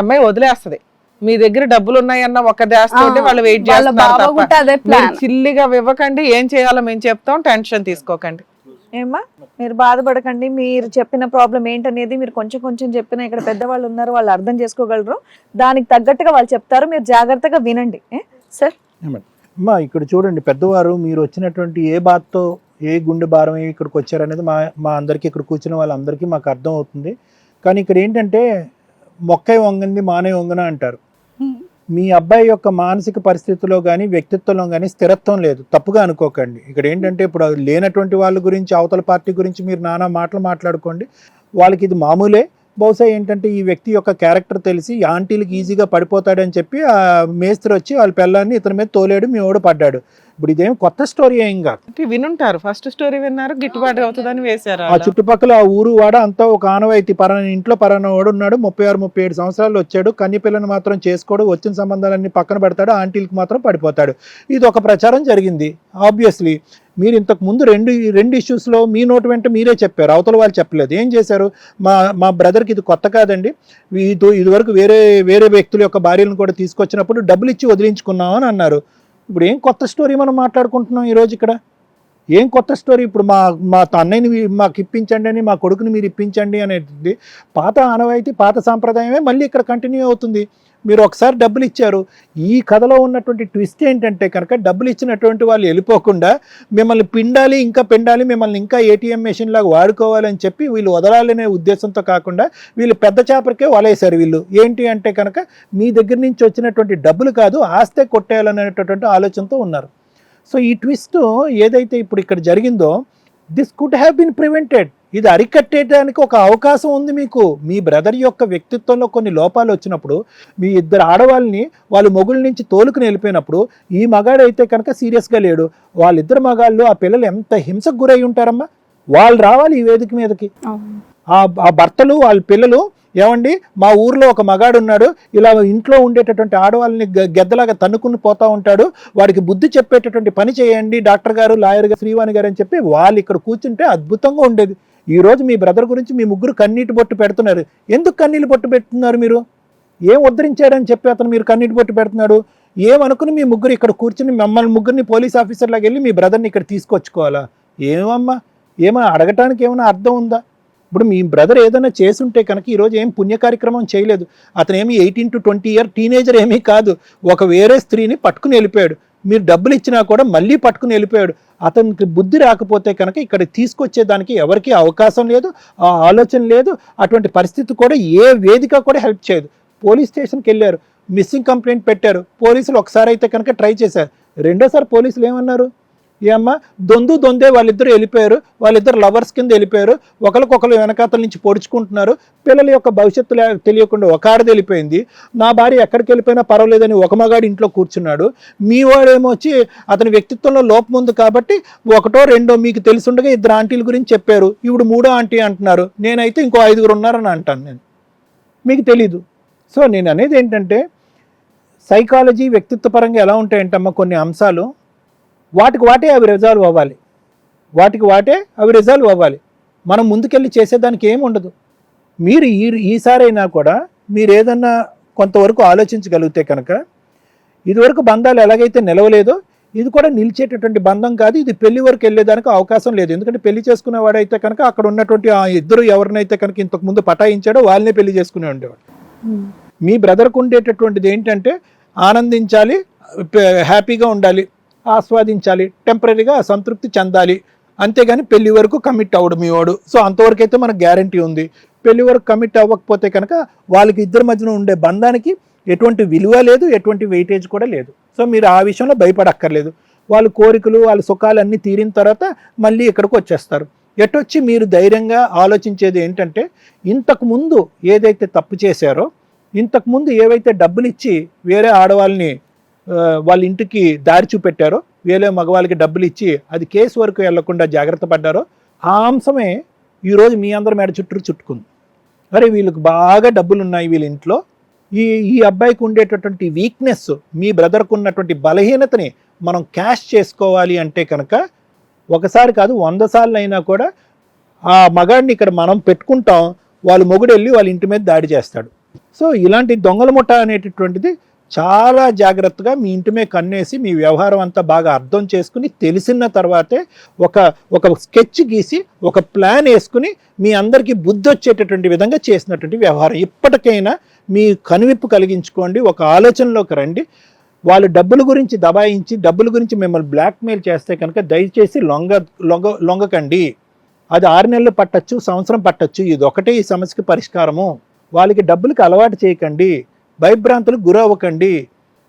అమ్మాయి వదిలేస్తది. మీ దగ్గర డబ్బులు ఉన్నాయన్న ఒక దాస్తోటి వాళ్ళు వెయిట్ చేస్తున్నారు తప్ప చిల్లిగా ఇవ్వకండి. ఏం చేయాలో మేము చెప్తాం, టెన్షన్ తీసుకోకండి. ఏమ్మా, మీరు బాధపడకండి. మీరు చెప్పిన ప్రాబ్లం ఏంటనేది మీరు కొంచెం కొంచెం చెప్పినా ఇక్కడ పెద్దవాళ్ళు ఉన్నారు, వాళ్ళు అర్థం చేసుకోగలరు. దానికి తగ్గట్టుగా వాళ్ళు చెప్తారు, మీరు జాగ్రత్తగా వినండి. సార్ అమ్మా, ఇక్కడ చూడండి, పెద్దవారు మీరు వచ్చినటువంటి ఏ బాధతో, ఏ గుండె భారం ఇక్కడికి వచ్చారనేది మా అందరికీ, ఇక్కడ కూర్చున్న వాళ్ళందరికీ మాకు అర్థం అవుతుంది. కానీ ఇక్కడ ఏంటంటే మొక్కై వంగంది మానే వంగన అంటారు. మీ అబ్బాయి యొక్క మానసిక పరిస్థితిలో కానీ వ్యక్తిత్వంలో కానీ స్థిరత్వం లేదు, తప్పుగా అనుకోకండి. ఇక్కడ ఏంటంటే ఇప్పుడు లేనటువంటి వాళ్ళ గురించి, అవతల పార్టీ గురించి మీరు నానా మాటలు మాట్లాడుకోండి, వాళ్ళకి ఇది మామూలే. బహుశా ఏంటంటే ఈ వ్యక్తి యొక్క క్యారెక్టర్ తెలిసి ఆంటీలకి ఈజీగా పడిపోతాడని చెప్పి ఆ మేస్త్రి వచ్చి వాళ్ళ పిల్లాన్ని ఇతని మీద తోలేడు, మీ ఓడు పడ్డాడు. ఇప్పుడు ఇదేం కొత్త స్టోరీ ఏం కాదు. వినుంటారు, ఫస్ట్ స్టోరీ విన్నారు, గిట్టుబాటు అవుతుందని వేశారు. ఆ చుట్టుపక్కల ఆ ఊరు వాడ అంతా ఒక ఆనవాయితీ. పరాన ఇంట్లో పరాన వాడు ఉన్నాడు, 36-37 సంవత్సరాలు వచ్చాడు, కన్య పిల్లని మాత్రం చేసుకోడు, వచ్చిన సంబంధాలన్నీ పక్కన పెడతాడు, ఆంటీలకు మాత్రం పడిపోతాడు. ఇది ఒక ప్రచారం జరిగింది. ఆబ్వియస్లీ మీరు ఇంతకు ముందు రెండు ఇష్యూస్లో మీ నోటి వెంట మీరే చెప్పారు, అవతల వాళ్ళు చెప్పలేదు. ఏం చేశారు? మా బ్రదర్కి ఇది కొత్త కాదండి, ఇదివరకు వేరే వ్యక్తుల యొక్క భార్యలను కూడా తీసుకొచ్చినప్పుడు డబ్బులు ఇచ్చి వదిలించుకున్నాం అని అన్నారు. ఇప్పుడు ఏం కొత్త స్టోరీ మనం మాట్లాడుకుంటున్నాం ఈరోజు ఇక్కడ? ఏం కొత్త స్టోరీ? ఇప్పుడు మా అన్నయ్యని మాకు ఇప్పించండి అని, మా కొడుకుని మీరు ఇప్పించండి అనేది పాత ఆనవాయితీ, పాత సాంప్రదాయమే మళ్ళీ ఇక్కడ కంటిన్యూ అవుతుంది. మీరు ఒకసారి డబ్బులు ఇచ్చారు. ఈ కథలో ఉన్నటువంటి ట్విస్ట్ ఏంటంటే కనుక డబ్బులు ఇచ్చినటువంటి వాళ్ళు వెళ్ళిపోకుండా మిమ్మల్ని పిండాలి, మిమ్మల్ని ఇంకా ఏటీఎం మెషిన్ లాగా వాడుకోవాలని చెప్పి వీళ్ళు వదలాలనే ఉద్దేశంతో కాకుండా వీళ్ళు పెద్ద చేపరికే వలేశారు. వీళ్ళు ఏంటి అంటే కనుక మీ దగ్గర నుంచి వచ్చినటువంటి డబ్బులు కాదు, ఆస్తే కొట్టేయాలనేటటువంటి ఆలోచనతో ఉన్నారు. సో ఈ ట్విస్ట్ ఏదైతే ఇప్పుడు ఇక్కడ జరిగిందో, this could have been prevented. ఇది అరికట్టేయడానికి ఒక అవకాశం ఉంది మీకు. మీ బ్రదర్ యొక్క వ్యక్తిత్వంలో కొన్ని లోపాలు వచ్చినప్పుడు, మీ ఇద్దరు ఆడవాళ్ళని వాళ్ళ మొగుళ్ళ నుంచి తోలుకుని వెళ్ళిపోయినప్పుడు, ఈ మగాడైతే కనుక సీరియస్గా లేడు, వాళ్ళిద్దరు మగాళ్ళు ఆ పిల్లలు ఎంత హింసకు గురై ఉంటారమ్మా. వాళ్ళు రావాలి ఈ వేదిక మీదకి. ఆ భర్తలు వాళ్ళ పిల్లలు, ఏమండి మా ఊర్లో ఒక మగాడు ఉన్నాడు, ఇలా ఇంట్లో ఉండేటటువంటి ఆడవాళ్ళని గెద్దలాగా తన్నుకుని పోతా ఉంటాడు, వాడికి బుద్ధి చెప్పేటటువంటి పని చేయండి డాక్టర్ గారు, లాయర్ గారు, శ్రీవాణి గారు అని చెప్పి వాళ్ళు ఇక్కడ కూర్చుంటే అద్భుతంగా ఉండేది. ఈ రోజు మీ బ్రదర్ గురించి మీ ముగ్గురు కన్నీటి బొట్టు పెడుతున్నారు. ఎందుకు కన్నీళ్ళు బొట్టు పెడుతున్నారు మీరు? ఏం ఉద్ధరించాడని చెప్పి అతను మీరు కన్నీటి బొట్టు పెడుతున్నాడు? ఏమనుకుని మీ ముగ్గురు ఇక్కడ కూర్చుని మమ్మల్ని ముగ్గురిని పోలీస్ ఆఫీసర్లాగా వెళ్ళి మీ బ్రదర్ని ఇక్కడ తీసుకొచ్చుకోవాలా? ఏమమ్మా, ఏమైనా అడగటానికి ఏమైనా అర్థం ఉందా? ఇప్పుడు మీ బ్రదర్ ఏదైనా చేసుంటే కనుక ఈరోజు ఏం పుణ్య కార్యక్రమం చేయలేదు. అతను ఏమి 18 to 20 year టీనేజర్ ఏమీ కాదు. ఒక వేరే స్త్రీని పట్టుకుని వెళ్ళిపోయాడు. మీరు డబ్బులు ఇచ్చినా కూడా మళ్ళీ పట్టుకుని వెళ్ళిపోయాడు. అతనికి బుద్ధి రాకపోతే కనుక ఇక్కడ తీసుకొచ్చేదానికి ఎవరికి అవకాశం లేదు, ఆ ఆలోచన లేదు. అటువంటి పరిస్థితి కూడా ఏ వేదిక కూడా హెల్ప్ చేయదు. పోలీస్ స్టేషన్కి వెళ్ళారు, మిస్సింగ్ కంప్లైంట్ పెట్టారు. పోలీసులు ఒకసారి అయితే కనుక ట్రై చేశారు, రెండోసారి పోలీసులు ఏమన్నారు? ఏమ్మా దొందే వాళ్ళిద్దరు వెళ్ళిపోయారు, వాళ్ళిద్దరు లవర్స్ కింద వెళ్ళిపోయారు, ఒకరికొకరు వెనకాతల నుంచి పొడుచుకుంటున్నారు, పిల్లల యొక్క భవిష్యత్తు తెలియకుండా ఒక ఆడది వెళ్ళిపోయింది, నా భార్య ఎక్కడికి వెళ్ళిపోయినా పర్వాలేదని ఒక మగాడు ఇంట్లో కూర్చున్నాడు, మీ వాడేమో వచ్చి అతని వ్యక్తిత్వంలో లోపం ఉంది కాబట్టి ఒకటో రెండో మీకు తెలిసిండగా ఇద్దరు ఆంటీల గురించి చెప్పారు, ఇప్పుడు మూడో ఆంటీ అంటున్నారు, నేనైతే ఇంకో 5 ఉన్నారని అంటాను. నేను మీకు తెలీదు. సో నేను అనేది ఏంటంటే సైకాలజీ వ్యక్తిత్వపరంగా ఎలా ఉంటాయంటమ్మా కొన్ని అంశాలు, వాటికి వాటే అవి రిజాల్వ్ అవ్వాలి. మనం ముందుకెళ్ళి చేసేదానికి ఏమి ఉండదు. మీరు ఈసారైనా కూడా మీరు ఏదన్నా కొంతవరకు ఆలోచించగలిగితే కనుక, ఇదివరకు బంధాలు ఎలాగైతే నిలవలేదో ఇది కూడా నిలిచేటటువంటి బంధం కాదు. ఇది పెళ్లి వరకు వెళ్ళేదానికి అవకాశం లేదు. ఎందుకంటే పెళ్లి చేసుకునేవాడైతే కనుక అక్కడ ఉన్నటువంటి ఆ ఇద్దరు ఎవరినైతే కనుక ఇంతకుముందు పటాయించాడో వాళ్ళనే పెళ్లి చేసుకునే ఉండేవాడు. మీ బ్రదర్కు ఉండేటటువంటిది ఏంటంటే ఆనందించాలి, హ్యాపీగా ఉండాలి, ఆస్వాదించాలి, టెంపరీగా సంతృప్తి చెందాలి, అంతేగాని పెళ్లి వరకు కమిట్ అవ్వడం మీ వాడు. సో అంతవరకు అయితే మనకు గ్యారంటీ ఉంది. పెళ్లి వరకు కమిట్ అవ్వకపోతే కనుక వాళ్ళకి ఇద్దరి మధ్యన ఉండే బంధానికి ఎటువంటి విలువ లేదు, ఎటువంటి వెయిటేజ్ కూడా లేదు. సో మీరు ఆ విషయంలో భయపడక్కర్లేదు. వాళ్ళ కోరికలు వాళ్ళ సుఖాలు అన్నీ తీరిన తర్వాత మళ్ళీ ఇక్కడికి వచ్చేస్తారు. ఎటొచ్చి మీరు ధైర్యంగా ఆలోచించేది ఏంటంటే, ఇంతకుముందు ఏదైతే తప్పు చేశారో, ఇంతకుముందు ఏవైతే డబ్బులు ఇచ్చి వేరే ఆడవాళ్ళని వాళ్ళ ఇంటికి దారి చూపెట్టారో, వేరే మగవాళ్ళకి డబ్బులు ఇచ్చి అది కేసు వరకు వెళ్లకుండా జాగ్రత్త పడ్డారో, ఆ అంశమే ఈరోజు మీ అందరి మేడ చుట్టుకుంది. అరే వీళ్ళకి బాగా డబ్బులు ఉన్నాయి వీళ్ళ ఇంట్లో, ఈ అబ్బాయికి ఉండేటటువంటి వీక్నెస్, మీ బ్రదర్కు ఉన్నటువంటి బలహీనతని మనం క్యాష్ చేసుకోవాలి అంటే కనుక ఒకసారి కాదు 100 సార్లు అయినా కూడా ఆ మగాడిని ఇక్కడ మనం పెట్టుకుంటాం, వాళ్ళ మొగుడు వెళ్ళి వాళ్ళ ఇంటి మీద దాడి చేస్తాడు. సో ఇలాంటి దొంగల ముఠ అనేటటువంటిది చాలా జాగ్రత్తగా మీ ఇంటి మీద కన్నేసి మీ వ్యవహారం అంతా బాగా అర్థం చేసుకుని తెలిసిన తర్వాతే ఒక స్కెచ్ గీసి ఒక ప్లాన్ వేసుకుని మీ అందరికీ బుద్ధి వచ్చేటటువంటి విధంగా చేసినటువంటి వ్యవహారం. ఇప్పటికైనా మీ కనువిప్పు కలిగించుకోండి, ఒక ఆలోచనలోకి రండి. వాళ్ళు డబ్బుల గురించి దబాయించి డబ్బుల గురించి మిమ్మల్ని బ్లాక్మెయిల్ చేస్తే కనుక దయచేసి లొంగకండి. అది 6 నెలలు పట్టచ్చు, సంవత్సరం పట్టచ్చు, ఇది ఒకటే ఈ సమస్యకి పరిష్కారము. వాళ్ళకి డబ్బులకి అలవాటు చేయకండి, భయభ్రాంతులకు గురవ్వకండి.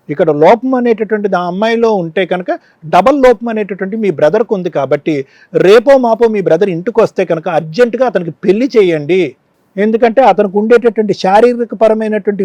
ఇక్కడ లోపం అనేటటువంటిది ఆ అమ్మాయిలో ఉంటే కనుక డబల్ లోపం అనేటటువంటి మీ బ్రదర్కు ఉంది కాబట్టి రేపో మాపో మీ బ్రదర్ ఇంటికి వస్తే కనుక అర్జెంటుగా అతనికి పెళ్లి చేయండి. ఎందుకంటే అతనికి ఉండేటటువంటి శారీరక పరమైనటువంటి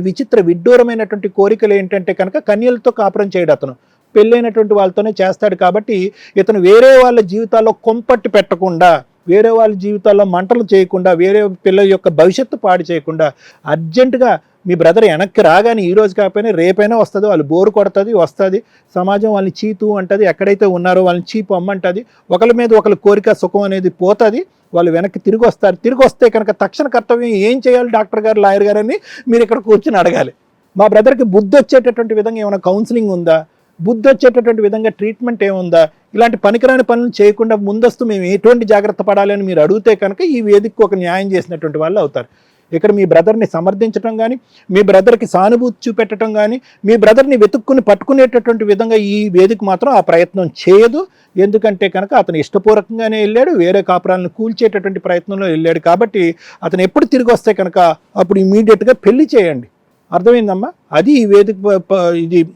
విడ్డూరమైనటువంటి కోరికలు ఏంటంటే కనుక కన్యలతో కాపురం చేయడు. అతను పెళ్ళైనటువంటి వాళ్ళతోనే చేస్తాడు. కాబట్టి ఇతను వేరే వాళ్ళ జీవితాల్లో కొంపట్టి పెట్టకుండా, వేరే వాళ్ళ జీవితాల్లో మంటలు చేయకుండా, వేరే పిల్లల యొక్క భవిష్యత్తు పాడు చేయకుండా అర్జెంటుగా మీ బ్రదర్ వెనక్కి రాగానే ఈ రోజు కాకపోయినా రేపైనా వస్తుంది. వాళ్ళు బోరు కొడుతుంది, వస్తుంది, సమాజం వాళ్ళని చీతు అంటుంది, ఎక్కడైతే ఉన్నారో వాళ్ళని చీపు అమ్మంటుంది, ఒకరి మీద ఒకరి కోరిక సుఖం అనేది పోతుంది, వాళ్ళు వెనక్కి తిరిగి వస్తారు. తిరిగి వస్తే కనుక తక్షణ కర్తవ్యం ఏం చేయాలి డాక్టర్ గారు, లాయర్ గారు అని మీరు ఇక్కడ కూర్చొని అడగాలి. మా బ్రదర్కి బుద్ధి వచ్చేటటువంటి విధంగా ఏమైనా కౌన్సిలింగ్ ఉందా, బుద్ధి వచ్చేటటువంటి విధంగా ట్రీట్మెంట్ ఏముందా, ఇలాంటి పనికిరాని పనులు చేయకుండా ముందస్తు మేము ఎటువంటి జాగ్రత్త పడాలి అని మీరు అడిగితే కనుక ఈ వేదికకు ఒక న్యాయం చేసినటువంటి వాళ్ళు అవుతారు. ఇక్కడ మీ బ్రదర్ని సమర్థించడం కానీ, మీ బ్రదర్కి సానుభూతి చూపెట్టడం కానీ, మీ బ్రదర్ని వెతుక్కుని పట్టుకునేటటువంటి విధంగా ఈ వేదిక మాత్రం ఆ ప్రయత్నం చేయదు. ఎందుకంటే కనుక అతను ఇష్టపూర్వకంగానే వెళ్ళాడు, వేరే కాపురాలను కూల్చేటటువంటి ప్రయత్నంలో వెళ్ళాడు. కాబట్టి అతను ఎప్పుడు తిరిగి వస్తే కనుక అప్పుడు ఇమీడియట్గా పెళ్లి చేయండి. అర్థమైందమ్మా? అది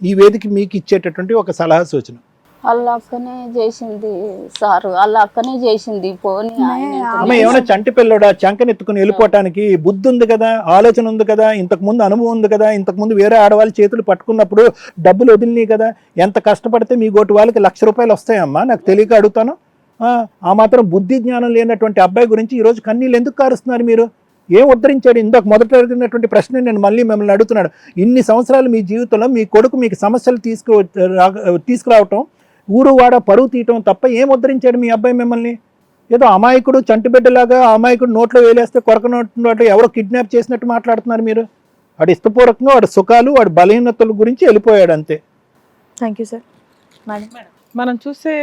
ఈ వేదిక మీకు ఇచ్చేటటువంటి ఒక సలహా సూచన. వాళ్ళ అక్కనే చేసింది సార్, వాళ్ళ అక్కనే చేసింది. పోనీ ఆయన అమ్మ ఏమైనా చంటి పిల్లడా చంకనెత్తుకుని వెళ్ళిపోవటానికి బుద్ధి ఉంది కదా, ఆలోచన ఉంది కదా, ఇంతకు ముందు అనుభవం ఉంది కదా, ఇంతకు ముందు వేరే ఆడవాళ్ళ చేతులు పట్టుకున్నప్పుడు డబ్బులు వదిలినాయి కదా, ఎంత కష్టపడితే మీ గోటి వాళ్ళకి ₹1,00,000 వస్తాయమ్మా, నాకు తెలియక అడుగుతాను. ఆ మాత్రం బుద్ధి జ్ఞానం లేనటువంటి అబ్బాయి గురించి ఈరోజు కన్నీళ్ళు ఎందుకు కారుస్తున్నారు మీరు? ఏం ఉద్ధరించాడు? ఇందాక మొదట అడిగినటువంటి ప్రశ్న నేను మళ్ళీ మిమ్మల్ని అడుగుతున్నాడు. ఇన్ని సంవత్సరాలు మీ జీవితంలో మీ కొడుకు మీకు సమస్యలు తీసుకురావటం, ఊరు వాడ పరువు తీయటం తప్ప ఏం ఉద్ధరించాడు మీ అబ్బాయి మిమ్మల్ని? ఏదో అమాయకుడు చంటి బిడ్డలాగా అమాయకుడు నోట్లో వేలేస్తే కొరకనోట్లో ఎవరో కిడ్నాప్ చేసినట్టు మాట్లాడుతున్నారు మీరు. వాడు ఇష్టపూర్వకంగా వాడి సుఖాలు వాడి బలహీనతల గురించి వెళ్ళిపోయాడు అంతే. Thank you sir. మేడం, మనం చూసే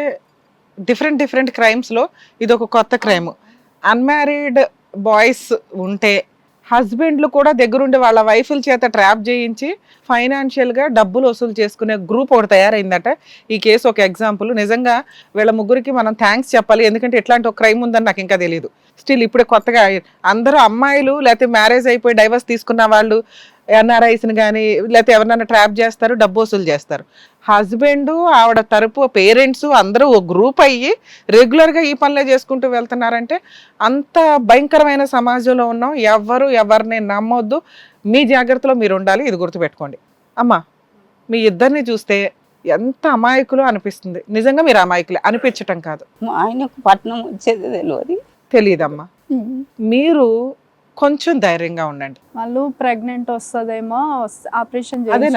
డిఫరెంట్ క్రైమ్స్లో ఇది ఒక కొత్త క్రైమ్. అన్మ్యారీడ్ బాయ్స్ ఉంటే హస్బెండ్లు కూడా దగ్గరుండి వాళ్ళ వైఫుల చేత ట్రాప్ చేయించి ఫైనాన్షియల్గా డబ్బులు వసూలు చేసుకునే గ్రూప్ ఒకటి తయారైందట. ఈ కేసు ఒక ఎగ్జాంపుల్. నిజంగా వీళ్ళ ముగ్గురికి మనం థ్యాంక్స్ చెప్పాలి, ఎందుకంటే ఇట్లాంటి ఒక క్రైమ్ ఉందని నాకు ఇంకా తెలియదు. స్టిల్ ఇప్పుడు కొత్తగా అందరూ అమ్మాయిలు లేకపోతే మ్యారేజ్ అయిపోయి డైవర్స్ తీసుకున్న వాళ్ళు ఎన్ఆర్ఐస్ని కానీ లేకపోతే ఎవరినైనా ట్రాప్ చేస్తారు, డబ్బు వసూలు చేస్తారు. హస్బెండ్ ఆవిడ తరపు పేరెంట్స్ అందరూ ఒక గ్రూప్ అయ్యి రెగ్యులర్గా ఈ పనులే చేసుకుంటూ వెళ్తున్నారంటే అంత భయంకరమైన సమాజంలో ఉన్నాం. ఎవరిని నమ్మొద్దు, మీ జాగ్రత్తలో మీరు ఉండాలి, ఇది గుర్తుపెట్టుకోండి. అమ్మా, మీ ఇద్దరిని చూస్తే ఎంత అమాయకులు అనిపిస్తుంది. నిజంగా మీరు అమాయకులే, అనిపించటం కాదు. మా ఆయనకు పట్నం వచ్చేది తెలియదమ్మా. మీరు కొంచెం ధైర్యంగా ఉండండి. వాళ్ళు ప్రెగ్నెంట్ వస్తుందేమో, ఆపరేషన్ అదే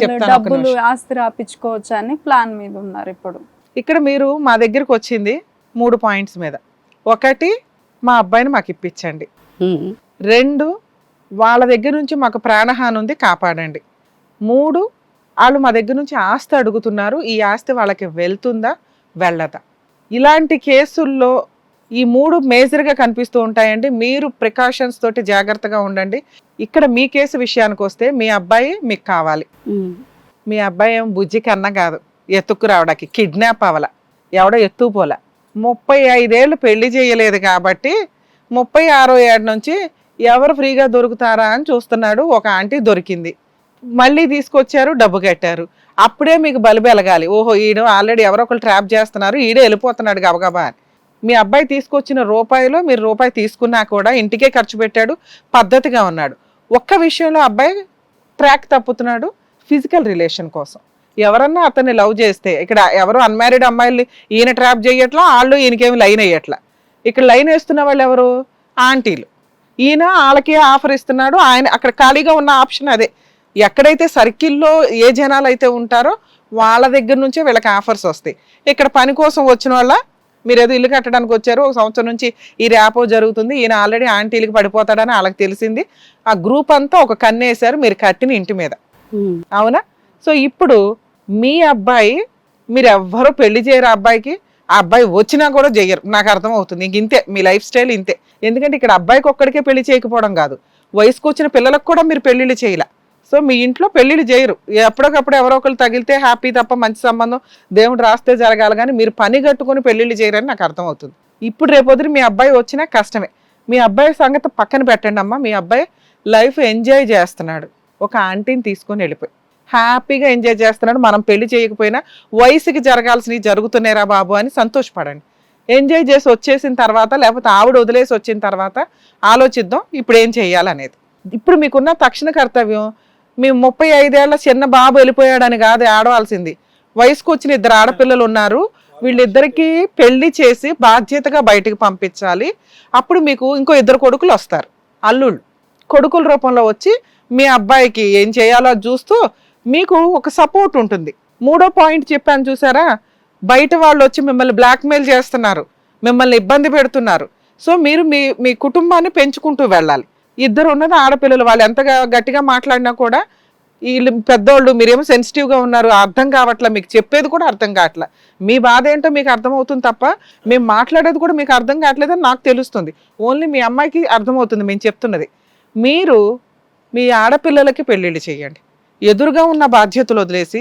చెప్తాను, డబ్బులు ఆస్తి రాపించుకోవచ్చు అని ప్లాన్ మీద ఉన్నారు ఇప్పుడు. ఇక్కడ మీరు మా దగ్గరికి వచ్చింది 3 పాయింట్స్ మీద. 1, మా అబ్బాయిని మాకు ఇప్పించండి. 2, వాళ్ళ దగ్గర నుంచి మాకు ప్రాణహాని ఉంది, కాపాడండి. 3, వాళ్ళు మా దగ్గర నుంచి ఆస్తి అడుగుతున్నారు, ఈ ఆస్తి వాళ్ళకి వెళ్తుందా వెళ్ళదా. ఇలాంటి కేసుల్లో ఈ 3 మేజర్గా కనిపిస్తూ ఉంటాయండి. మీరు ప్రికాషన్స్ తోటి జాగ్రత్తగా ఉండండి. ఇక్కడ మీ కేసు విషయానికి వస్తే మీ అబ్బాయి మీకు కావాలి. మీ అబ్బాయి ఏం బుజ్జి కన్నా కాదు, ఎత్తుకు రావడానికి కిడ్నాప్ అవ్వాల, ఎవడో ఎత్తుపోలా. 35 ఏళ్ళు పెళ్లి చేయలేదు కాబట్టి 36వ ఏడు నుంచి ఎవరు ఫ్రీగా దొరుకుతారా అని చూస్తున్నాడు. ఒక ఆంటీ దొరికింది, మళ్ళీ తీసుకొచ్చారు, డబ్బు కట్టారు. అప్పుడే మీకు బలి వెలగాలి, ఓహో ఈడు ఆల్రెడీ ఎవరో ఒకరు ట్రాప్ చేస్తున్నారు, ఈడే వెళ్ళిపోతున్నాడు గబగబా అని. మీ అబ్బాయి తీసుకొచ్చిన రూపాయిలో మీరు రూపాయి తీసుకున్నా కూడా ఇంటికే ఖర్చు పెట్టాడు, పద్ధతిగా ఉన్నాడు. ఒక్క విషయంలో అబ్బాయి ట్రాక్ తప్పుతున్నాడు, ఫిజికల్ రిలేషన్ కోసం. ఎవరన్నా అతన్ని లవ్ చేస్తే, ఇక్కడ ఎవరు అన్మ్యారీడ్ అమ్మాయిల్ని ఈయన ట్రాప్ చేయట్లా, వాళ్ళు ఈయనకేమి లైన్ వేయట్లా. ఇక్కడ లైన్ వేస్తున్న వాళ్ళు ఎవరు? ఆంటీలు. ఈయన వాళ్ళకి ఆఫర్ ఇస్తున్నాడు. ఆయన అక్కడ ఖాళీగా ఉన్న ఆప్షన్ అదే. ఎక్కడైతే సర్కిల్లో ఏ జనాలు అయితే ఉంటారో వాళ్ళ దగ్గర నుంచే వీళ్ళకి ఆఫర్స్ వస్తాయి. ఇక్కడ పని కోసం వచ్చిన వాళ్ళ మీరు ఏదో ఇల్లు కట్టడానికి వచ్చారు, 1 సంవత్సరం నుంచి ఈ ర్యాపో జరుగుతుంది, ఈయన ఆల్రెడీ ఆంటీలకి పడిపోతాడని వాళ్ళకి తెలిసింది. ఆ గ్రూప్ అంతా ఒక కన్నేశారు మీరు కట్టిన ఇంటి మీద, అవునా? సో ఇప్పుడు మీ అబ్బాయి, మీరు ఎవ్వరూ పెళ్లి చేయరు అబ్బాయికి, ఆ అబ్బాయి వచ్చినా కూడా చెయ్యరు, నాకు అర్థమవుతుంది. ఇంక ఇంతే మీ లైఫ్ స్టైల్, ఇంతే. ఎందుకంటే ఇక్కడ అబ్బాయికి ఒక్కడికే పెళ్లి చేయకపోవడం కాదు, వయసుకు వచ్చిన పిల్లలకు కూడా మీరు పెళ్లిళ్ళు చేయలే. సో మీ ఇంట్లో పెళ్లిళ్ళు చేయరు, ఎప్పటికప్పుడు ఎవరో ఒకరు తగిలితే హ్యాపీ తప్ప మంచి సంబంధం దేవుడు రాస్తే జరగాలి, కానీ మీరు పని కట్టుకుని పెళ్లిళ్ళు చేయరని నాకు అర్థమవుతుంది. ఇప్పుడు రేపొద్దు మీ అబ్బాయి వచ్చినా కష్టమే. మీ అబ్బాయి సంగతి పక్కన పెట్టండి అమ్మా. మీ అబ్బాయి లైఫ్ ఎంజాయ్ చేస్తున్నాడు, ఒక ఆంటీని తీసుకొని వెళ్ళిపోయి హ్యాపీగా ఎంజాయ్ చేస్తున్నాడు. మనం పెళ్లి చేయకపోయినా వయసుకి జరగాల్సినవి జరుగుతున్నాయిరా బాబు అని సంతోషపడండి. ఎంజాయ్ చేసి వచ్చేసిన తర్వాత, లేకపోతే ఆవిడ వదిలేసి వచ్చిన తర్వాత ఆలోచిద్దాం ఇప్పుడు ఏం చేయాలనేది. ఇప్పుడు మీకున్న తక్షణ కర్తవ్యం, మీ 35 ఏళ్ల చిన్న బాబు వెళ్ళిపోయాడని కాదు ఆడవలసింది. వయసుకు వచ్చిన 2 ఆడపిల్లలు ఉన్నారు, వీళ్ళిద్దరికి పెళ్లి చేసి బాధ్యతగా బయటికి పంపించాలి. అప్పుడు మీకు ఇంకో 2 కొడుకులు వస్తారు, అల్లుళ్ళు. కొడుకుల రూపంలో వచ్చి మీ అబ్బాయికి ఏం చేయాలో చూస్తూ మీకు ఒక సపోర్ట్ ఉంటుంది. 3వ పాయింట్ చెప్పాను చూసారా, బయట వాళ్ళు వచ్చి మిమ్మల్ని బ్లాక్మెయిల్ చేస్తున్నారు, మిమ్మల్ని ఇబ్బంది పెడుతున్నారు. సో మీరు మీ కుటుంబాన్ని పెంచుకుంటూ వెళ్ళాలి. 2 ఉన్నది ఆడపిల్లలు, వాళ్ళు ఎంతగా గట్టిగా మాట్లాడినా కూడా వీళ్ళు పెద్దోళ్ళు, మీరేమో సెన్సిటివ్గా ఉన్నారు, అర్థం కావట్లా, మీకు చెప్పేది కూడా అర్థం కావట్లా. మీ బాధ ఏంటో మీకు అర్థమవుతుంది తప్ప మేము మాట్లాడేది కూడా మీకు అర్థం కావట్లేదని నాకు తెలుస్తుంది. ఓన్లీ మీ అమ్మాయికి అర్థమవుతుంది మేము చెప్తున్నది. మీరు మీ ఆడపిల్లలకి పెళ్ళిళ్ళు చేయండి. ఎదురుగా ఉన్న బాధ్యతలు వదిలేసి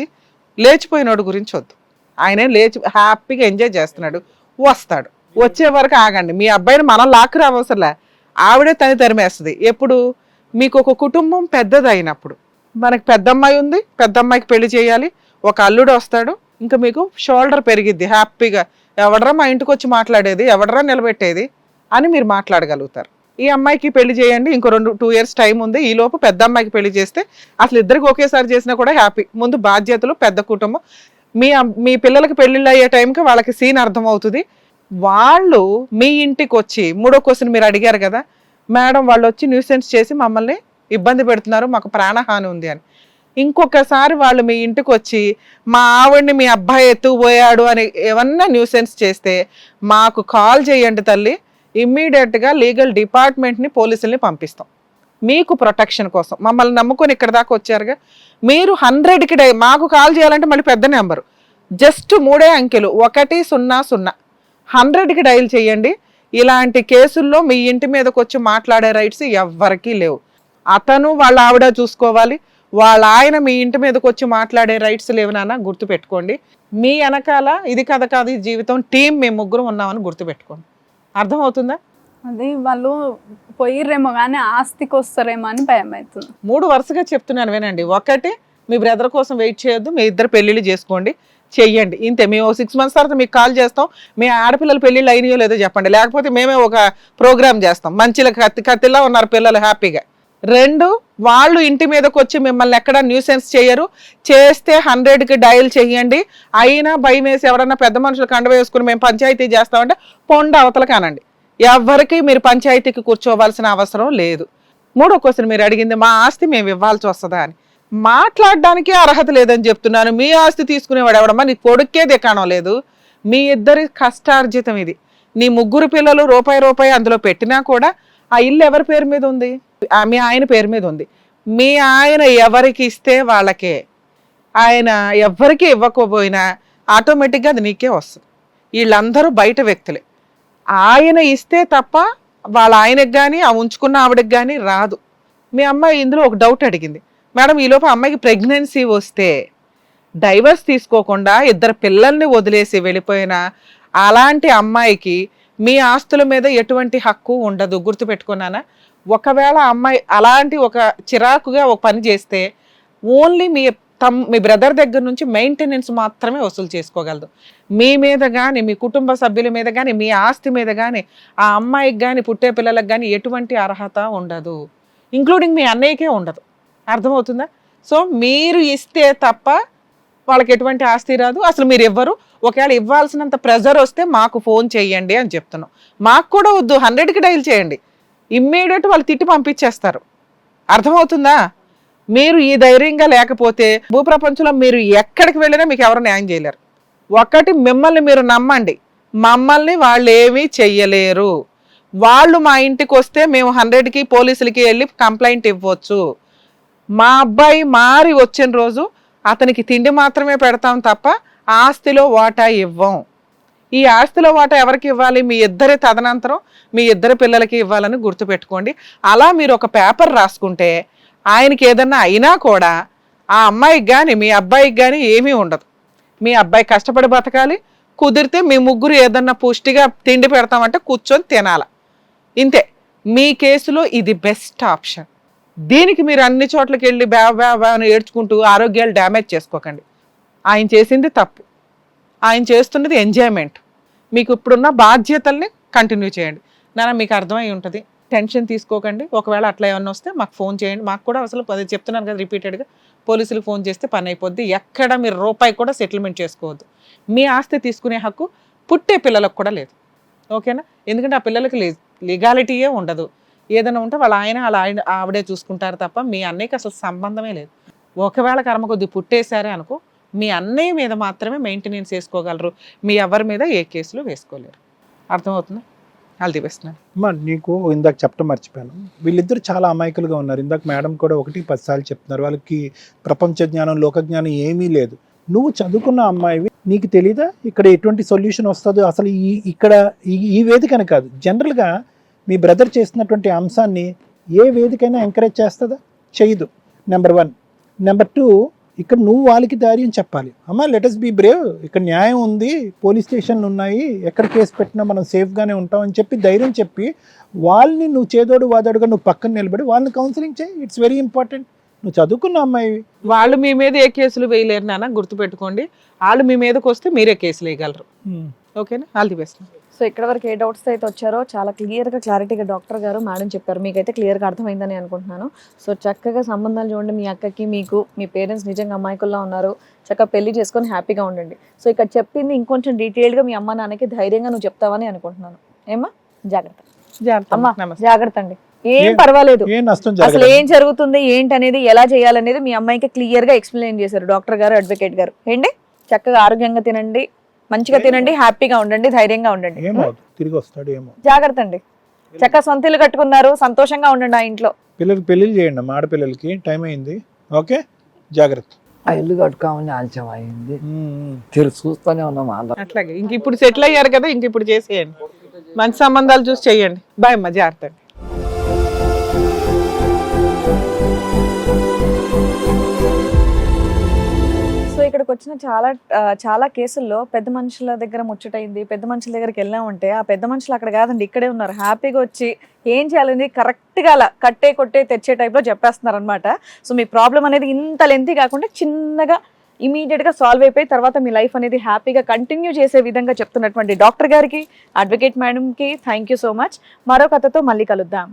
లేచిపోయినోడు గురించి వద్దు. ఆయనే లేచి హ్యాపీగా ఎంజాయ్ చేస్తున్నాడు, వస్తాడు, వచ్చే వరకు ఆగండి. మీ అబ్బాయిని మనం లాక్కు రావసరలే, ఆవిడే తని తరిమేస్తుంది. ఎప్పుడు మీకు ఒక కుటుంబం పెద్దది అయినప్పుడు, మనకి పెద్దమ్మాయి ఉంది, పెద్దమ్మాయికి పెళ్లి చేయాలి, ఒక అల్లుడు వస్తాడు, ఇంకా మీకు షోల్డర్ పెరిగిద్ది హ్యాపీగా. ఎవడరా మా ఇంటికి వచ్చి మాట్లాడేది, ఎవడరా నిలబెట్టేది అని మీరు మాట్లాడగలుగుతారు. ఈ అమ్మాయికి పెళ్లి చేయండి, ఇంకో 2 years టైం ఉంది, ఈ లోపు పెద్ద అమ్మాయికి పెళ్లి చేస్తే అసలు ఇద్దరికి ఒకేసారి చేసినా కూడా హ్యాపీ. ముందు బాధ్యతలు, పెద్ద కుటుంబం, మీ పిల్లలకి పెళ్లిళ్ళు అయ్యే టైంకి వాళ్ళకి సీన్ అర్థమవుతుంది. వాళ్ళు మీ ఇంటికి వచ్చి, 3వ క్వశ్చన్ మీరు అడిగారు కదా మేడం, వాళ్ళు వచ్చి న్యూసెన్స్ చేసి మమ్మల్ని ఇబ్బంది పెడుతున్నారు, మాకు ప్రాణహాని ఉంది అని. ఇంకొకసారి వాళ్ళు మీ ఇంటికి వచ్చి మా ఆవిడ్ని మీ అబ్బాయి ఎత్తుకుపోయాడు అని ఏమన్నా న్యూసెన్స్ చేస్తే మాకు కాల్ చేయండి తల్లి, ఇమ్మీడియట్గా లీగల్ డిపార్ట్మెంట్ని, పోలీసుల్ని పంపిస్తాం మీకు ప్రొటెక్షన్ కోసం. మమ్మల్ని నమ్ముకొని ఇక్కడ దాకా వచ్చారుగా, మీరు 100కి మాకు కాల్ చేయాలంటే మళ్ళీ పెద్ద నెంబరు, జస్ట్ 3 అంకెలు 100. 100కి డైల్ చేయండి. ఇలాంటి కేసుల్లో మీ ఇంటి మీదకి వచ్చి మాట్లాడే రైట్స్ ఎవ్వరికీ లేవు. అతను వాళ్ళ ఆవిడ చూసుకోవాలి, వాళ్ళ ఆయన మీ ఇంటి మీదకి వచ్చి మాట్లాడే రైట్స్ లేవు నాన్న, గుర్తుపెట్టుకోండి. మీ వెనకాల ఇది కథ కాదు ఈ జీవితం, టీం మేము ముగ్గురు ఉన్నామని గుర్తుపెట్టుకోండి. అర్థమవుతుందా? అది వాళ్ళు పోయిర్రేమో కానీ ఆస్తికి వస్తారేమో అని భయం అవుతుంది. 3 వరుసగా చెప్తున్నాను వినండి. 1, మీ బ్రదర్ కోసం వెయిట్ చేయొద్దు, మీ ఇద్దరు పెళ్ళిళ్ళు చేసుకోండి, చెయ్యండి, ఇంతే. మేము 6 months తర్వాత మీకు కాల్ చేస్తాం, మీ ఆడపిల్లల పెళ్ళిళ్ళు అయినాయో లేదో చెప్పండి, లేకపోతే మేమే ఒక ప్రోగ్రామ్ చేస్తాం. మంచిగా కత్తిలా ఉన్నారు పిల్లలు హ్యాపీగా. 2, వాళ్ళు ఇంటి మీదకి వచ్చి మిమ్మల్ని ఎక్కడ న్యూసెన్స్ చేయరు, చేస్తే 100కి డయల్ చెయ్యండి. అయినా భయం వేసి ఎవరన్నా పెద్ద మనుషులు కండ వేసుకుని మేము పంచాయతీ చేస్తామంటే పొండ అవతల కానండి. ఎవరికి మీరు పంచాయతీకి కూర్చోవలసిన అవసరం లేదు. 3వ క్వశ్చన్ మీరు అడిగింది, మా ఆస్తి మేము ఇవ్వాల్సి వస్తుందా అని. మాట్లాడడానికి అర్హత లేదని చెప్తున్నాను. మీ ఆస్తి తీసుకునేవాడు ఎవడమ్మా, నీ కొడుక్కే దికాణం లేదు, మీ ఇద్దరి కష్టార్జితం ఇది. నీ 3 పిల్లలు రూపాయి అందులో పెట్టినా కూడా ఆ ఇల్లు ఎవరి పేరు మీద ఉంది? మీ ఆయన పేరు మీద ఉంది. మీ ఆయన ఎవరికి ఇస్తే వాళ్ళకే, ఆయన ఎవరికి ఇవ్వకపోయినా ఆటోమేటిక్గా అది నీకే వస్తుంది. వీళ్ళందరూ బయట వ్యక్తులే. ఆయన ఇస్తే తప్ప వాళ్ళ ఆయనకు కానీ ఆ ఉంచుకున్న ఆవిడకి కానీ రాదు. మీ అమ్మాయి ఇందులో ఒక డౌట్ అడిగింది, మేడం ఈలోపు అమ్మాయికి ప్రెగ్నెన్సీ వస్తే డైవర్స్ తీసుకోకుండా 2 పిల్లల్ని వదిలేసి వెళ్ళిపోయిన అలాంటి అమ్మాయికి మీ ఆస్తుల మీద ఎటువంటి హక్కు ఉండదు, గుర్తుపెట్టుకున్నానా? ఒకవేళ అమ్మాయి అలాంటి ఒక చిరాకుగా ఒక పని చేస్తే ఓన్లీ మీ బ్రదర్ దగ్గర నుంచి మెయింటెనెన్స్ మాత్రమే వసూలు చేసుకోగలదు. మీ మీద కానీ, మీ కుటుంబ సభ్యుల మీద కానీ, మీ ఆస్తి మీద కానీ, ఆ అమ్మాయికి కానీ, పుట్టే పిల్లలకు కానీ ఎటువంటి అర్హత ఉండదు, ఇంక్లూడింగ్ మీ అన్నయ్యకే ఉండదు. అర్థమవుతుందా? సో మీరు ఇస్తే తప్ప వాళ్ళకి ఎటువంటి ఆస్తి రాదు, అసలు మీరు ఇవ్వరు. ఒకవేళ ఇవ్వాల్సినంత ప్రెజర్ వస్తే మాకు ఫోన్ చేయండి అని చెప్తున్నాం. మాకు కూడా వద్దు, 100కి డైల్ చేయండి, ఇమ్మీడియట్ వాళ్ళు తిట్టి పంపించేస్తారు. అర్థమవుతుందా? మీరు ఈ ధైర్యంగా లేకపోతే భూప్రపంచంలో మీరు ఎక్కడికి వెళ్ళినా మీకు ఎవరు న్యాయం చేయలేరు. 1, మిమ్మల్ని మీరు నమ్మండి, మమ్మల్ని వాళ్ళు ఏమీ చెయ్యలేరు. వాళ్ళు మా ఇంటికి వస్తే మేము 100కి పోలీసులకి వెళ్ళి కంప్లైంట్ ఇవ్వచ్చు. మా అబ్బాయి మారి వచ్చిన రోజు అతనికి తిండి మాత్రమే పెడతాం తప్ప ఆస్తిలో వాటా ఇవ్వం. ఈ ఆస్తిలో వాటా ఎవరికి ఇవ్వాలి? మీ ఇద్దరి తదనంతరం మీ 2 పిల్లలకి ఇవ్వాలని గుర్తుపెట్టుకోండి. అలా మీరు ఒక పేపర్ రాసుకుంటే ఆయనకి ఏదన్నా అయినా కూడా ఆ అమ్మాయికి కానీ మీ అబ్బాయికి కానీ ఏమీ ఉండదు. మీ అబ్బాయి కష్టపడి బతకాలి, కుదిరితే మీ 3 ఏదన్నా పుష్టిగా తిండి పెడతామంటే కూర్చొని తినాల, ఇంతే. మీ కేసులో ఇది బెస్ట్ ఆప్షన్. దీనికి మీరు అన్ని చోట్లకి వెళ్ళి బ్యా అని ఏడ్చుకుంటూ ఆరోగ్యాలు డ్యామేజ్ చేసుకోకండి. ఆయన చేసింది తప్పు, ఆయన చేస్తున్నది ఎంజాయ్మెంట్. మీకు ఇప్పుడున్న బాధ్యతల్ని కంటిన్యూ చేయండి. నాన్న మీకు అర్థమై ఉంటుంది, టెన్షన్ తీసుకోకండి. ఒకవేళ అట్లా ఏమన్నా వస్తే మాకు ఫోన్ చేయండి. మాకు కూడా అసలు అది చెప్తున్నాను కదా రిపీటెడ్గా, పోలీసులకు ఫోన్ చేస్తే పని అయిపోద్ది. ఎక్కడ మీరు రూపాయి కూడా సెటిల్మెంట్ చేసుకోవద్దు. మీ ఆస్తి తీసుకునే హక్కు పుట్టే పిల్లలకు కూడా లేదు, ఓకేనా? ఎందుకంటే ఆ పిల్లలకి లీగాలిటీయే ఉండదు. ఏదైనా ఉంటే వాళ్ళ ఆయన ఆవిడే చూసుకుంటారు తప్ప మీ అన్నయ్యకి అసలు సంబంధమే లేదు. ఒకవేళ కర్మ కొద్ది పుట్టేశారే అనుకో, మీ అన్నయ్య మీద మాత్రమే మెయింటెనెన్స్ వేసుకోగలరు, మీ ఎవరి మీద ఏ కేసులు వేసుకోలేరు. అర్థమవుతుందా? అది బెస్ట్. నీకు ఇందాక చెప్పడం మర్చిపోయాను, వీళ్ళిద్దరు చాలా అమాయకులుగా ఉన్నారు. ఇందాక మేడం కూడా 1-10 సార్లు చెప్తున్నారు, వాళ్ళకి ప్రపంచ జ్ఞానం, లోక జ్ఞానం ఏమీ లేదు. నువ్వు చదువుకున్న అమ్మాయివి, నీకు తెలీదా ఇక్కడ ఎటువంటి సొల్యూషన్ వస్తుందో? అసలు ఈ వేదికని కాదు, జనరల్గా మీ బ్రదర్ చేస్తున్నటువంటి అంశాన్ని ఏ వేదికైనా ఎంకరేజ్ చేస్తుందా? చేయదు, నెంబర్ 1. నెంబర్ 2, ఇక్కడ నువ్వు వాళ్ళకి ధైర్యం చెప్పాలి. అమ్మా లెట్ us బీ బ్రేవ్, ఇక్కడ న్యాయం ఉంది, పోలీస్ స్టేషన్లు ఉన్నాయి, ఎక్కడ కేసు పెట్టినా మనం సేఫ్గానే ఉంటామని చెప్పి ధైర్యం చెప్పి వాళ్ళని నువ్వు చేదోడు వాదోడుగా నువ్వు పక్కన నిలబడి వాళ్ళని కౌన్సిలింగ్ చేయి. It's very important. నువ్వు చదువుకున్న అమ్మాయి. వాళ్ళు మీ మీద ఏ కేసులు వేయలేరు నాన్న, గుర్తుపెట్టుకోండి. వాళ్ళు మీ మీదకి వస్తే మీరే కేసులు వేయగలరు. ఓకేనా? All the best. సో ఇక్కడ వరకు ఏ డౌట్స్ అయితే వచ్చారో చాలా క్లియర్గా క్లారిటీగా డాక్టర్ గారు మేడం చెప్పారు. మీకైతే క్లియర్గా అర్థమైందని అనుకుంటున్నాను. సో చక్కగా సంబంధాలు చూడండి, మీ అక్కకి మీకు మీ పేరెంట్స్ నిజంగా అమాయకుల్లా ఉన్నారు. చక్కగా పెళ్లి చేసుకొని హ్యాపీగా ఉండండి. సో ఇక్కడ చెప్పింది ఇంకొంచెం డీటెయిల్గా మీ అమ్మ నాన్నకి ధైర్యంగా నువ్వు చెప్తావని అనుకుంటున్నాను. ఏమ్మా? జాగ్రత్త అమ్మా, నమస్తే. జాగ్రత్త అండి. ఏం పర్వాలేదు. ఏం నష్టం అసలు జరగదు. ఏం జరుగుతుంది ఏంటి అనేది ఎలా చేయాలనేది మీ అమ్మాయికి క్లియర్ గా ఎక్స్ప్లెయిన్ చేశారు డాక్టర్ గారు, అడ్వకేట్ గారు. ఏంటి చక్కగా ఆరోగ్యంగా తినండి, మంచిగా తినండి, హ్యాపీగా ఉండండి, ధైర్యంగా ఉండండి. ఏమో తిరిగి వస్తాడు ఏమో. జాగ్రత్త అండి. చక్కగా సొంత ఇల్లు కట్టుకున్నారు, సంతోషంగా ఉండండి ఆ ఇంట్లో. పిల్లలకి పెళ్లిళ్ళు చేయండి అమ్మా, ఆడపిల్లలకి టైం అయింది. ఓకే, జాగ్రత్త. ఆ ఇల్లు కట్టుకోమని ఆలస్యం అయింది. చూస్తూనే ఉన్నాం అందరం. అట్లాగే ఇంక ఇప్పుడు సెటిల్ అయ్యారు కదా, ఇంక ఇప్పుడు చేసేయండి. మంచి సంబంధాలు చూసి చెయ్యండి. బాయ్ అమ్మ, జాగ్రత్త. సో ఇక్కడికి వచ్చిన చాలా కేసుల్లో పెద్ద మనుషుల దగ్గర ముచ్చటైంది, పెద్ద మనుషుల దగ్గరికి వెళ్ళామంటే ఆ పెద్ద మనుషులు అక్కడ కాదండి, ఇక్కడే ఉన్నారు. హ్యాపీగా వచ్చి ఏం చేయాలని కరెక్ట్గా అలా కట్టే కొట్టే తెచ్చే టైప్లో చెప్పేస్తున్నారు అనమాట. సో మీ ప్రాబ్లం అనేది ఇంత లెంతీ కాకుండా చిన్నగా ఇమీడియట్గా సాల్వ్ అయిపోయి తర్వాత మీ లైఫ్ అనేది హ్యాపీగా కంటిన్యూ చేసే విధంగా చెప్తున్నటువంటి డాక్టర్ గారికి, అడ్వకేట్ మేడంకి థ్యాంక్ యూ సో మచ్. మరో కథతో మళ్ళీ కలుద్దాం.